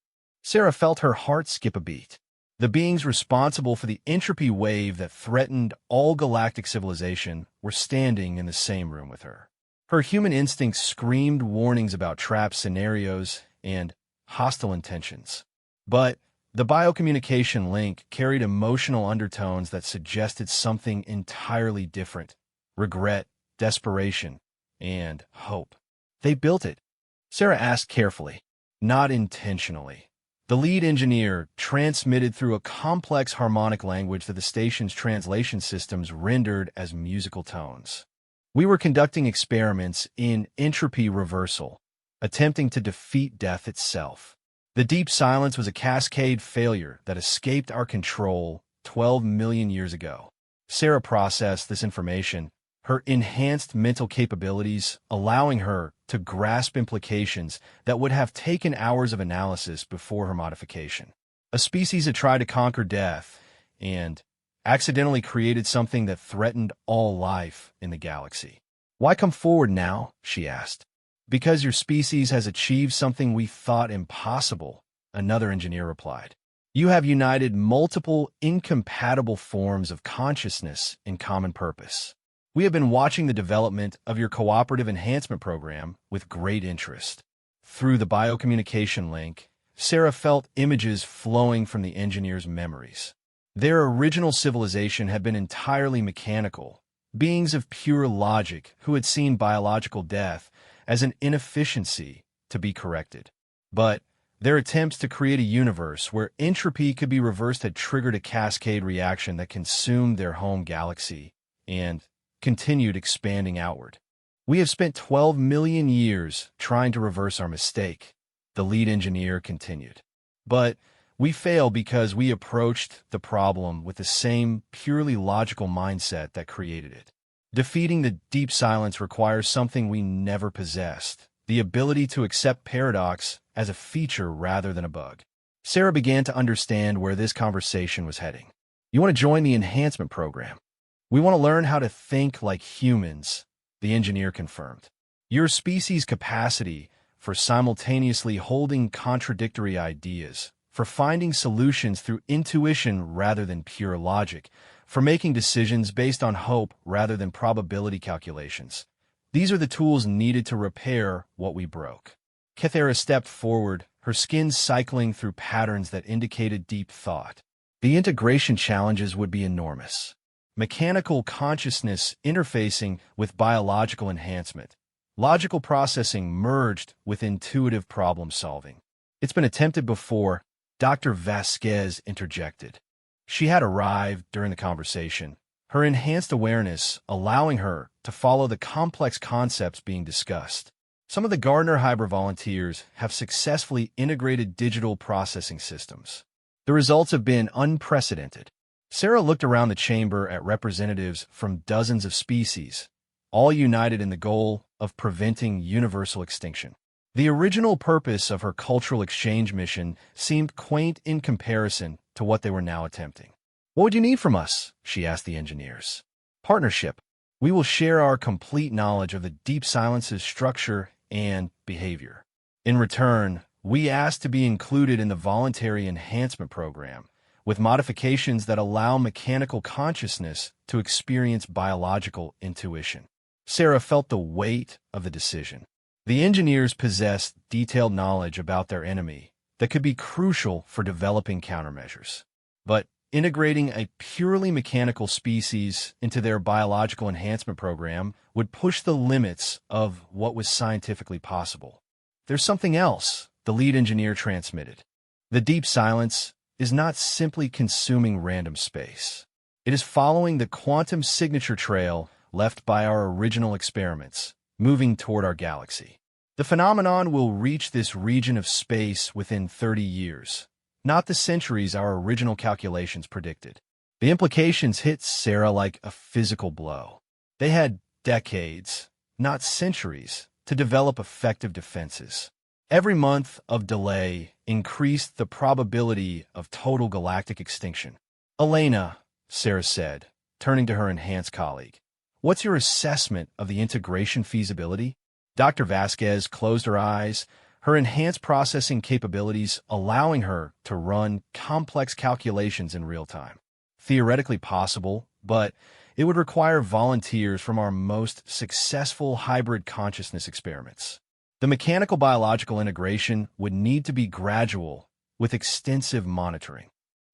Sarah felt her heart skip a beat. The beings responsible for the entropy wave that threatened all galactic civilization were standing in the same room with her. Her human instincts screamed warnings about trap scenarios and hostile intentions. But the biocommunication link carried emotional undertones that suggested something entirely different: regret desperation, and hope. They built it. Sarah asked carefully. Not intentionally. The lead engineer transmitted through a complex harmonic language that the station's translation systems rendered as musical tones. We were conducting experiments in entropy reversal, attempting to defeat death itself. The deep silence was a cascade failure that escaped our control 12 million years ago. Sarah processed this information, her enhanced mental capabilities allowing her to grasp implications that would have taken hours of analysis before her modification. A species had tried to conquer death and accidentally created something that threatened all life in the galaxy. Why come forward now? She asked. Because your species has achieved something we thought impossible, another engineer replied. You have united multiple incompatible forms of consciousness in common purpose. We have been watching the development of your cooperative enhancement program with great interest. Through the biocommunication link, Sarah felt images flowing from the engineer's memories. Their original civilization had been entirely mechanical, beings of pure logic who had seen biological death as an inefficiency to be corrected. But their attempts to create a universe where entropy could be reversed had triggered a cascade reaction that consumed their home galaxy and continued expanding outward. We have spent 12 million years trying to reverse our mistake, the lead engineer continued. But we fail because we approached the problem with the same purely logical mindset that created it. Defeating the deep silence requires something we never possessed, the ability to accept paradox as a feature rather than a bug. Sarah began to understand where this conversation was heading. You want to join the enhancement program? We want to learn how to think like humans, the engineer confirmed. Your species' capacity for simultaneously holding contradictory ideas, for finding solutions through intuition rather than pure logic, for making decisions based on hope rather than probability calculations. These are the tools needed to repair what we broke. Kythera stepped forward, her skin cycling through patterns that indicated deep thought. The integration challenges would be enormous. Mechanical consciousness interfacing with biological enhancement, logical processing merged with intuitive problem-solving. It's been attempted before, Dr. Vasquez interjected. She had arrived during the conversation, her enhanced awareness allowing her to follow the complex concepts being discussed. Some of the Gardner Hybrid volunteers have successfully integrated digital processing systems. The results have been unprecedented. Sarah looked around the chamber at representatives from dozens of species, all united in the goal of preventing universal extinction. The original purpose of her cultural exchange mission seemed quaint in comparison to what they were now attempting. What would you need from us? She asked the engineers. Partnership. We will share our complete knowledge of the deep silence's structure and behavior. In return, we ask to be included in the voluntary enhancement program, with modifications that allow mechanical consciousness to experience biological intuition. Sarah felt the weight of the decision. The engineers possessed detailed knowledge about their enemy that could be crucial for developing countermeasures. But integrating a purely mechanical species into their biological enhancement program would push the limits of what was scientifically possible. There's something else, the lead engineer transmitted. The deep silence is not simply consuming random space. It is following the quantum signature trail left by our original experiments, moving toward our galaxy. The phenomenon will reach this region of space within 30 years, not the centuries our original calculations predicted. The implications hit Sarah like a physical blow. They had decades, not centuries, to develop effective defenses. Every month of delay increased the probability of total galactic extinction. Elena, Sarah said, turning to her enhanced colleague, what's your assessment of the integration feasibility? Dr. Vasquez closed her eyes, her enhanced processing capabilities allowing her to run complex calculations in real time. Theoretically possible, but it would require volunteers from our most successful hybrid consciousness experiments. The mechanical-biological integration would need to be gradual, with extensive monitoring.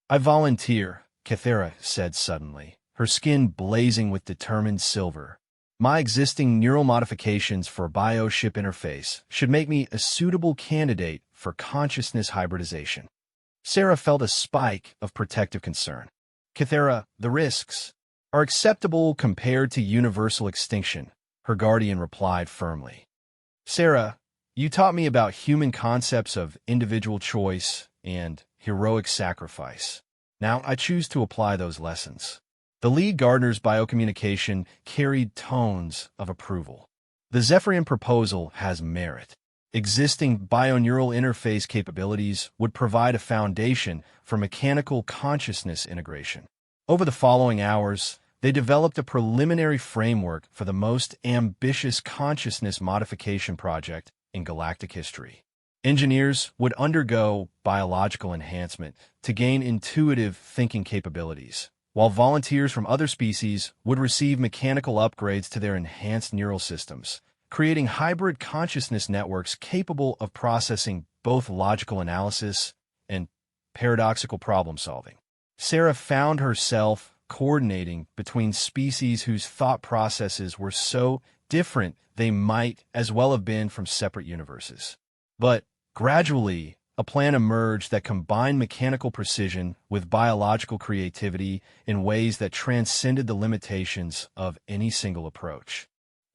I volunteer, Kythera said suddenly, her skin blazing with determined silver. My existing neural modifications for bio-ship interface should make me a suitable candidate for consciousness hybridization. Sarah felt a spike of protective concern. Kythera, the risks are acceptable compared to universal extinction, her guardian replied firmly. Sarah, you taught me about human concepts of individual choice and heroic sacrifice. Now I choose to apply those lessons. The lead gardener's biocommunication carried tones of approval. The Zephyrian proposal has merit. Existing bioneural interface capabilities would provide a foundation for mechanical consciousness integration. Over the following hours, they developed a preliminary framework for the most ambitious consciousness modification project in galactic history. Engineers would undergo biological enhancement to gain intuitive thinking capabilities, while volunteers from other species would receive mechanical upgrades to their enhanced neural systems, creating hybrid consciousness networks capable of processing both logical analysis and paradoxical problem-solving. Sarah found herself coordinating between species whose thought processes were so different they might as well have been from separate universes. But gradually, a plan emerged that combined mechanical precision with biological creativity in ways that transcended the limitations of any single approach.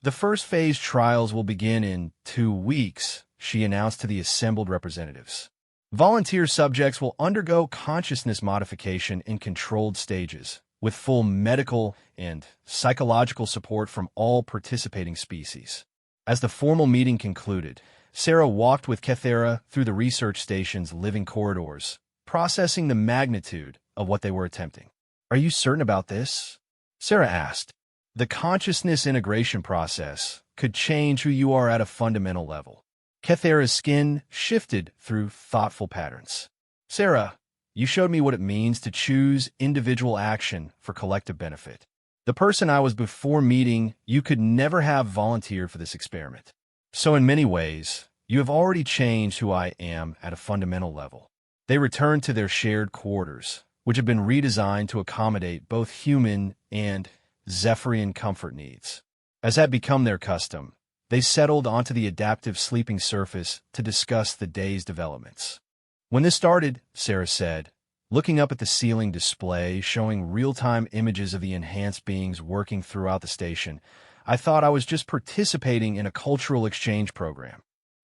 The first phase trials will begin in 2 weeks, she announced to the assembled representatives. Volunteer subjects will undergo consciousness modification in controlled stages, with full medical and psychological support from all participating species. As the formal meeting concluded, Sarah walked with Kythera through the research station's living corridors, processing the magnitude of what they were attempting. Are you certain about this? Sarah asked. The consciousness integration process could change who you are at a fundamental level. Kythera's skin shifted through thoughtful patterns. Sarah, you showed me what it means to choose individual action for collective benefit. The person I was before meeting, you could never have volunteered for this experiment. So in many ways, you have already changed who I am at a fundamental level. They returned to their shared quarters, which have been redesigned to accommodate both human and Zephyrian comfort needs. As had become their custom, they settled onto the adaptive sleeping surface to discuss the day's developments. When this started, Sarah said, looking up at the ceiling display showing real-time images of the enhanced beings working throughout the station, I thought I was just participating in a cultural exchange program.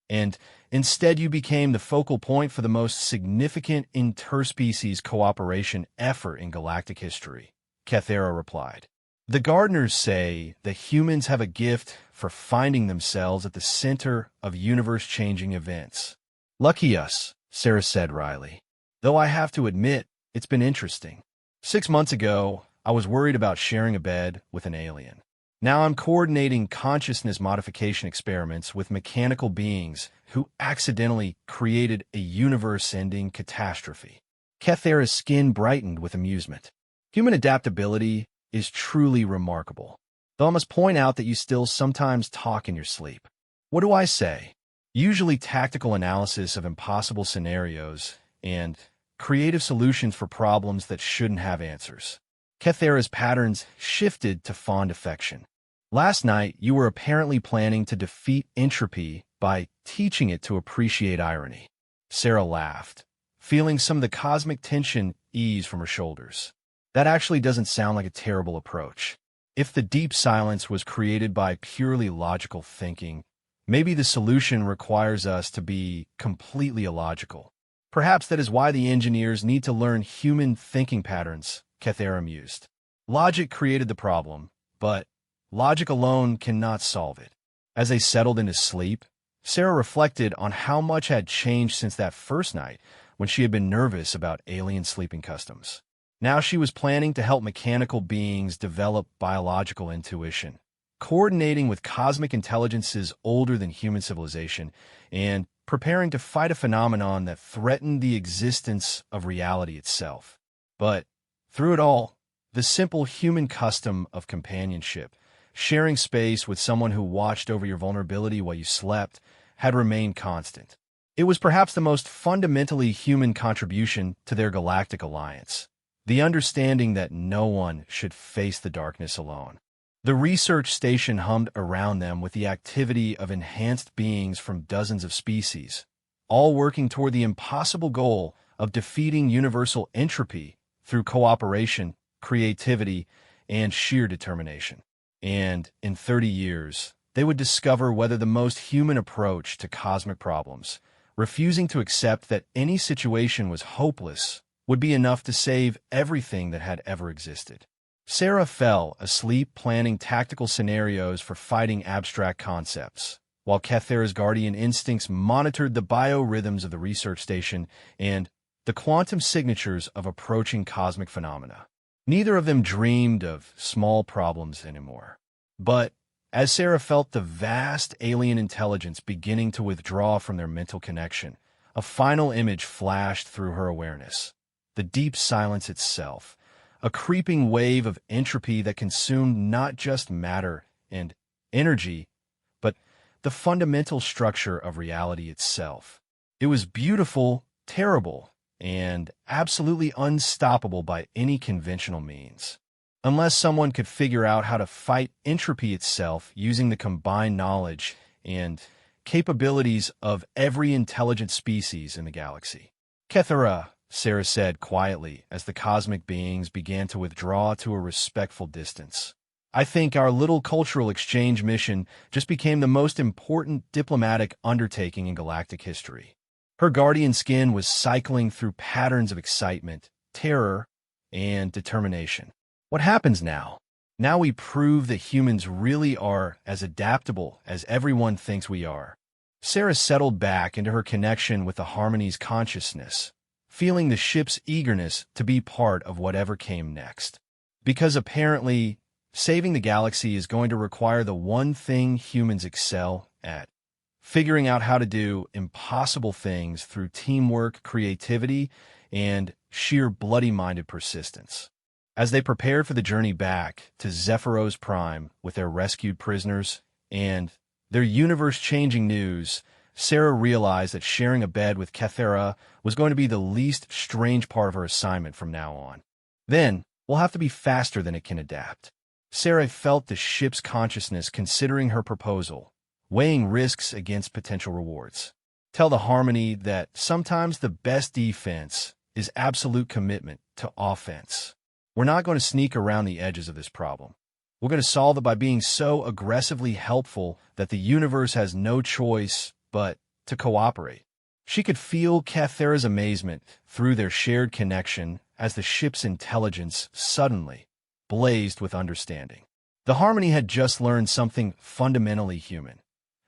And instead you became the focal point for the most significant interspecies cooperation effort in galactic history, Kythera replied. The gardeners say that humans have a gift for finding themselves at the center of universe-changing events. Lucky us, Sarah said wryly. Though I have to admit, it's been interesting. 6 months ago, I was worried about sharing a bed with an alien. Now I'm coordinating consciousness modification experiments with mechanical beings who accidentally created a universe-ending catastrophe. Kythera's skin brightened with amusement. Human adaptability is truly remarkable. Though I must point out that you still sometimes talk in your sleep. What do I say? Usually tactical analysis of impossible scenarios and creative solutions for problems that shouldn't have answers. Kythera's patterns shifted to fond affection. Last night, you were apparently planning to defeat entropy by teaching it to appreciate irony. Sarah laughed, feeling some of the cosmic tension ease from her shoulders. That actually doesn't sound like a terrible approach. If the deep silence was created by purely logical thinking, maybe the solution requires us to be completely illogical. Perhaps that is why the engineers need to learn human thinking patterns, Kythera mused. Logic created the problem, but logic alone cannot solve it. As they settled into sleep, Sarah reflected on how much had changed since that first night when she had been nervous about alien sleeping customs. Now she was planning to help mechanical beings develop biological intuition, coordinating with cosmic intelligences older than human civilization, and preparing to fight a phenomenon that threatened the existence of reality itself. But through it all, the simple human custom of companionship, sharing space with someone who watched over your vulnerability while you slept, had remained constant. It was perhaps the most fundamentally human contribution to their galactic alliance, the understanding that no one should face the darkness alone. The research station hummed around them with the activity of enhanced beings from dozens of species, all working toward the impossible goal of defeating universal entropy through cooperation, creativity, and sheer determination. And in 30 years, they would discover whether the most human approach to cosmic problems, refusing to accept that any situation was hopeless, would be enough to save everything that had ever existed. Sarah fell asleep planning tactical scenarios for fighting abstract concepts, while Kethera's guardian instincts monitored the biorhythms of the research station and the quantum signatures of approaching cosmic phenomena. Neither of them dreamed of small problems anymore. But as Sarah felt the vast alien intelligence beginning to withdraw from their mental connection, a final image flashed through her awareness. The deep silence itself, a creeping wave of entropy that consumed not just matter and energy, but the fundamental structure of reality itself. It was beautiful, terrible, and absolutely unstoppable by any conventional means. Unless someone could figure out how to fight entropy itself using the combined knowledge and capabilities of every intelligent species in the galaxy. Kethera, Sarah said quietly as the cosmic beings began to withdraw to a respectful distance. I think our little cultural exchange mission just became the most important diplomatic undertaking in galactic history. Her guardian skin was cycling through patterns of excitement, terror, and determination. What happens now? Now we prove that humans really are as adaptable as everyone thinks we are. Sarah settled back into her connection with the Harmony's consciousness, feeling the ship's eagerness to be part of whatever came next. Because apparently, saving the galaxy is going to require the one thing humans excel at: figuring out how to do impossible things through teamwork, creativity, and sheer bloody-minded persistence. As they prepared for the journey back to Zephyros Prime with their rescued prisoners and their universe-changing news, Sarah realized that sharing a bed with Kethera was going to be the least strange part of her assignment from now on. Then, we'll have to be faster than it can adapt. Sarah felt the ship's consciousness considering her proposal, weighing risks against potential rewards. Tell the Harmony that sometimes the best defense is absolute commitment to offense. We're not going to sneak around the edges of this problem. We're going to solve it by being so aggressively helpful that the universe has no choice but to cooperate. She could feel Kethera's amazement through their shared connection as the ship's intelligence suddenly blazed with understanding. The Harmony had just learned something fundamentally human,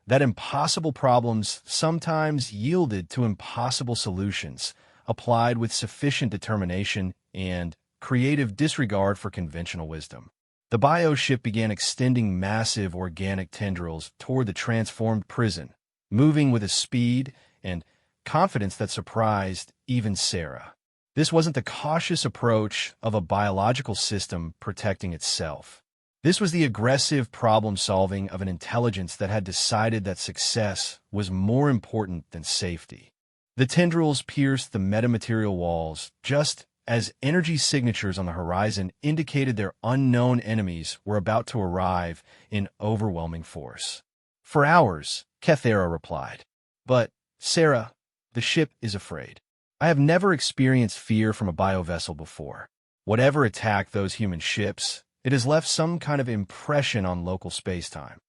that impossible problems sometimes yielded to impossible solutions applied with sufficient determination and creative disregard for conventional wisdom. The bioship began extending massive organic tendrils toward the transformed prison, moving with a speed and confidence that surprised even Sarah. This wasn't the cautious approach of a biological system protecting itself. This was the aggressive problem-solving of an intelligence that had decided that success was more important than safety. The tendrils pierced the metamaterial walls just as energy signatures on the horizon indicated their unknown enemies were about to arrive in overwhelming force. For hours, Kethera replied. But, Sarah, the ship is afraid. I have never experienced fear from a biovessel before. Whatever attacked those human ships, it has left some kind of impression on local space-time.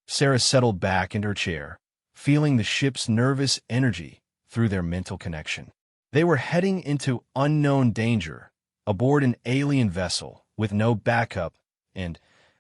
Sarah settled back in her chair, feeling the ship's nervous energy through their mental connection. They were heading into unknown danger, aboard an alien vessel with no backup and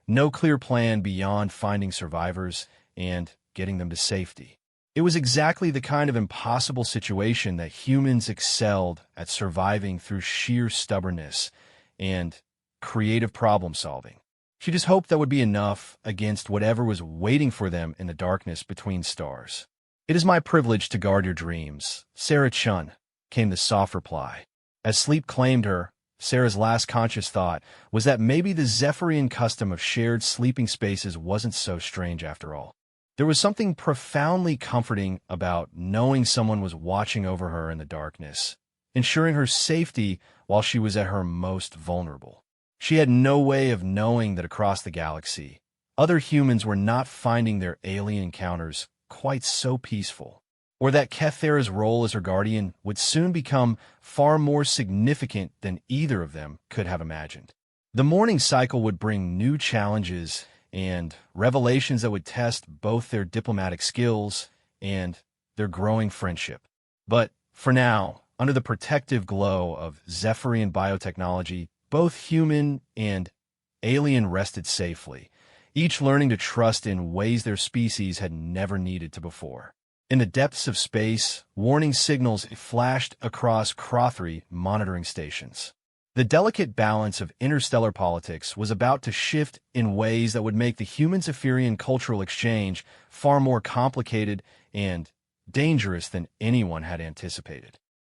no clear plan beyond finding survivors and getting them to safety. It was exactly the kind of impossible situation that humans excelled at surviving through sheer stubbornness and creative problem-solving. She just hoped that would be enough against whatever was waiting for them in the darkness between stars. "It is my privilege to guard your dreams, Sarah Chun," came the soft reply. As sleep claimed her, Sarah's last conscious thought was that maybe the Zephyrian custom of shared sleeping spaces wasn't so strange after all. There was something profoundly comforting about knowing someone was watching over her in the darkness, ensuring her safety while she was at her most vulnerable. She had no way of knowing that across the galaxy, other humans were not finding their alien encounters quite so peaceful, or that Kethera's role as her guardian would soon become far more significant than either of them could have imagined. The morning cycle would bring new challenges and revelations that would test both their diplomatic skills and their growing friendship. But for now, under the protective glow of Zephyrian biotechnology, both human and alien rested safely, each learning to trust in ways their species had never needed to before. In the depths of space, warning signals flashed across Crothry monitoring stations. The delicate balance of interstellar politics was about to shift in ways that would make the human-Zephyrian cultural exchange far more complicated and dangerous than anyone had anticipated.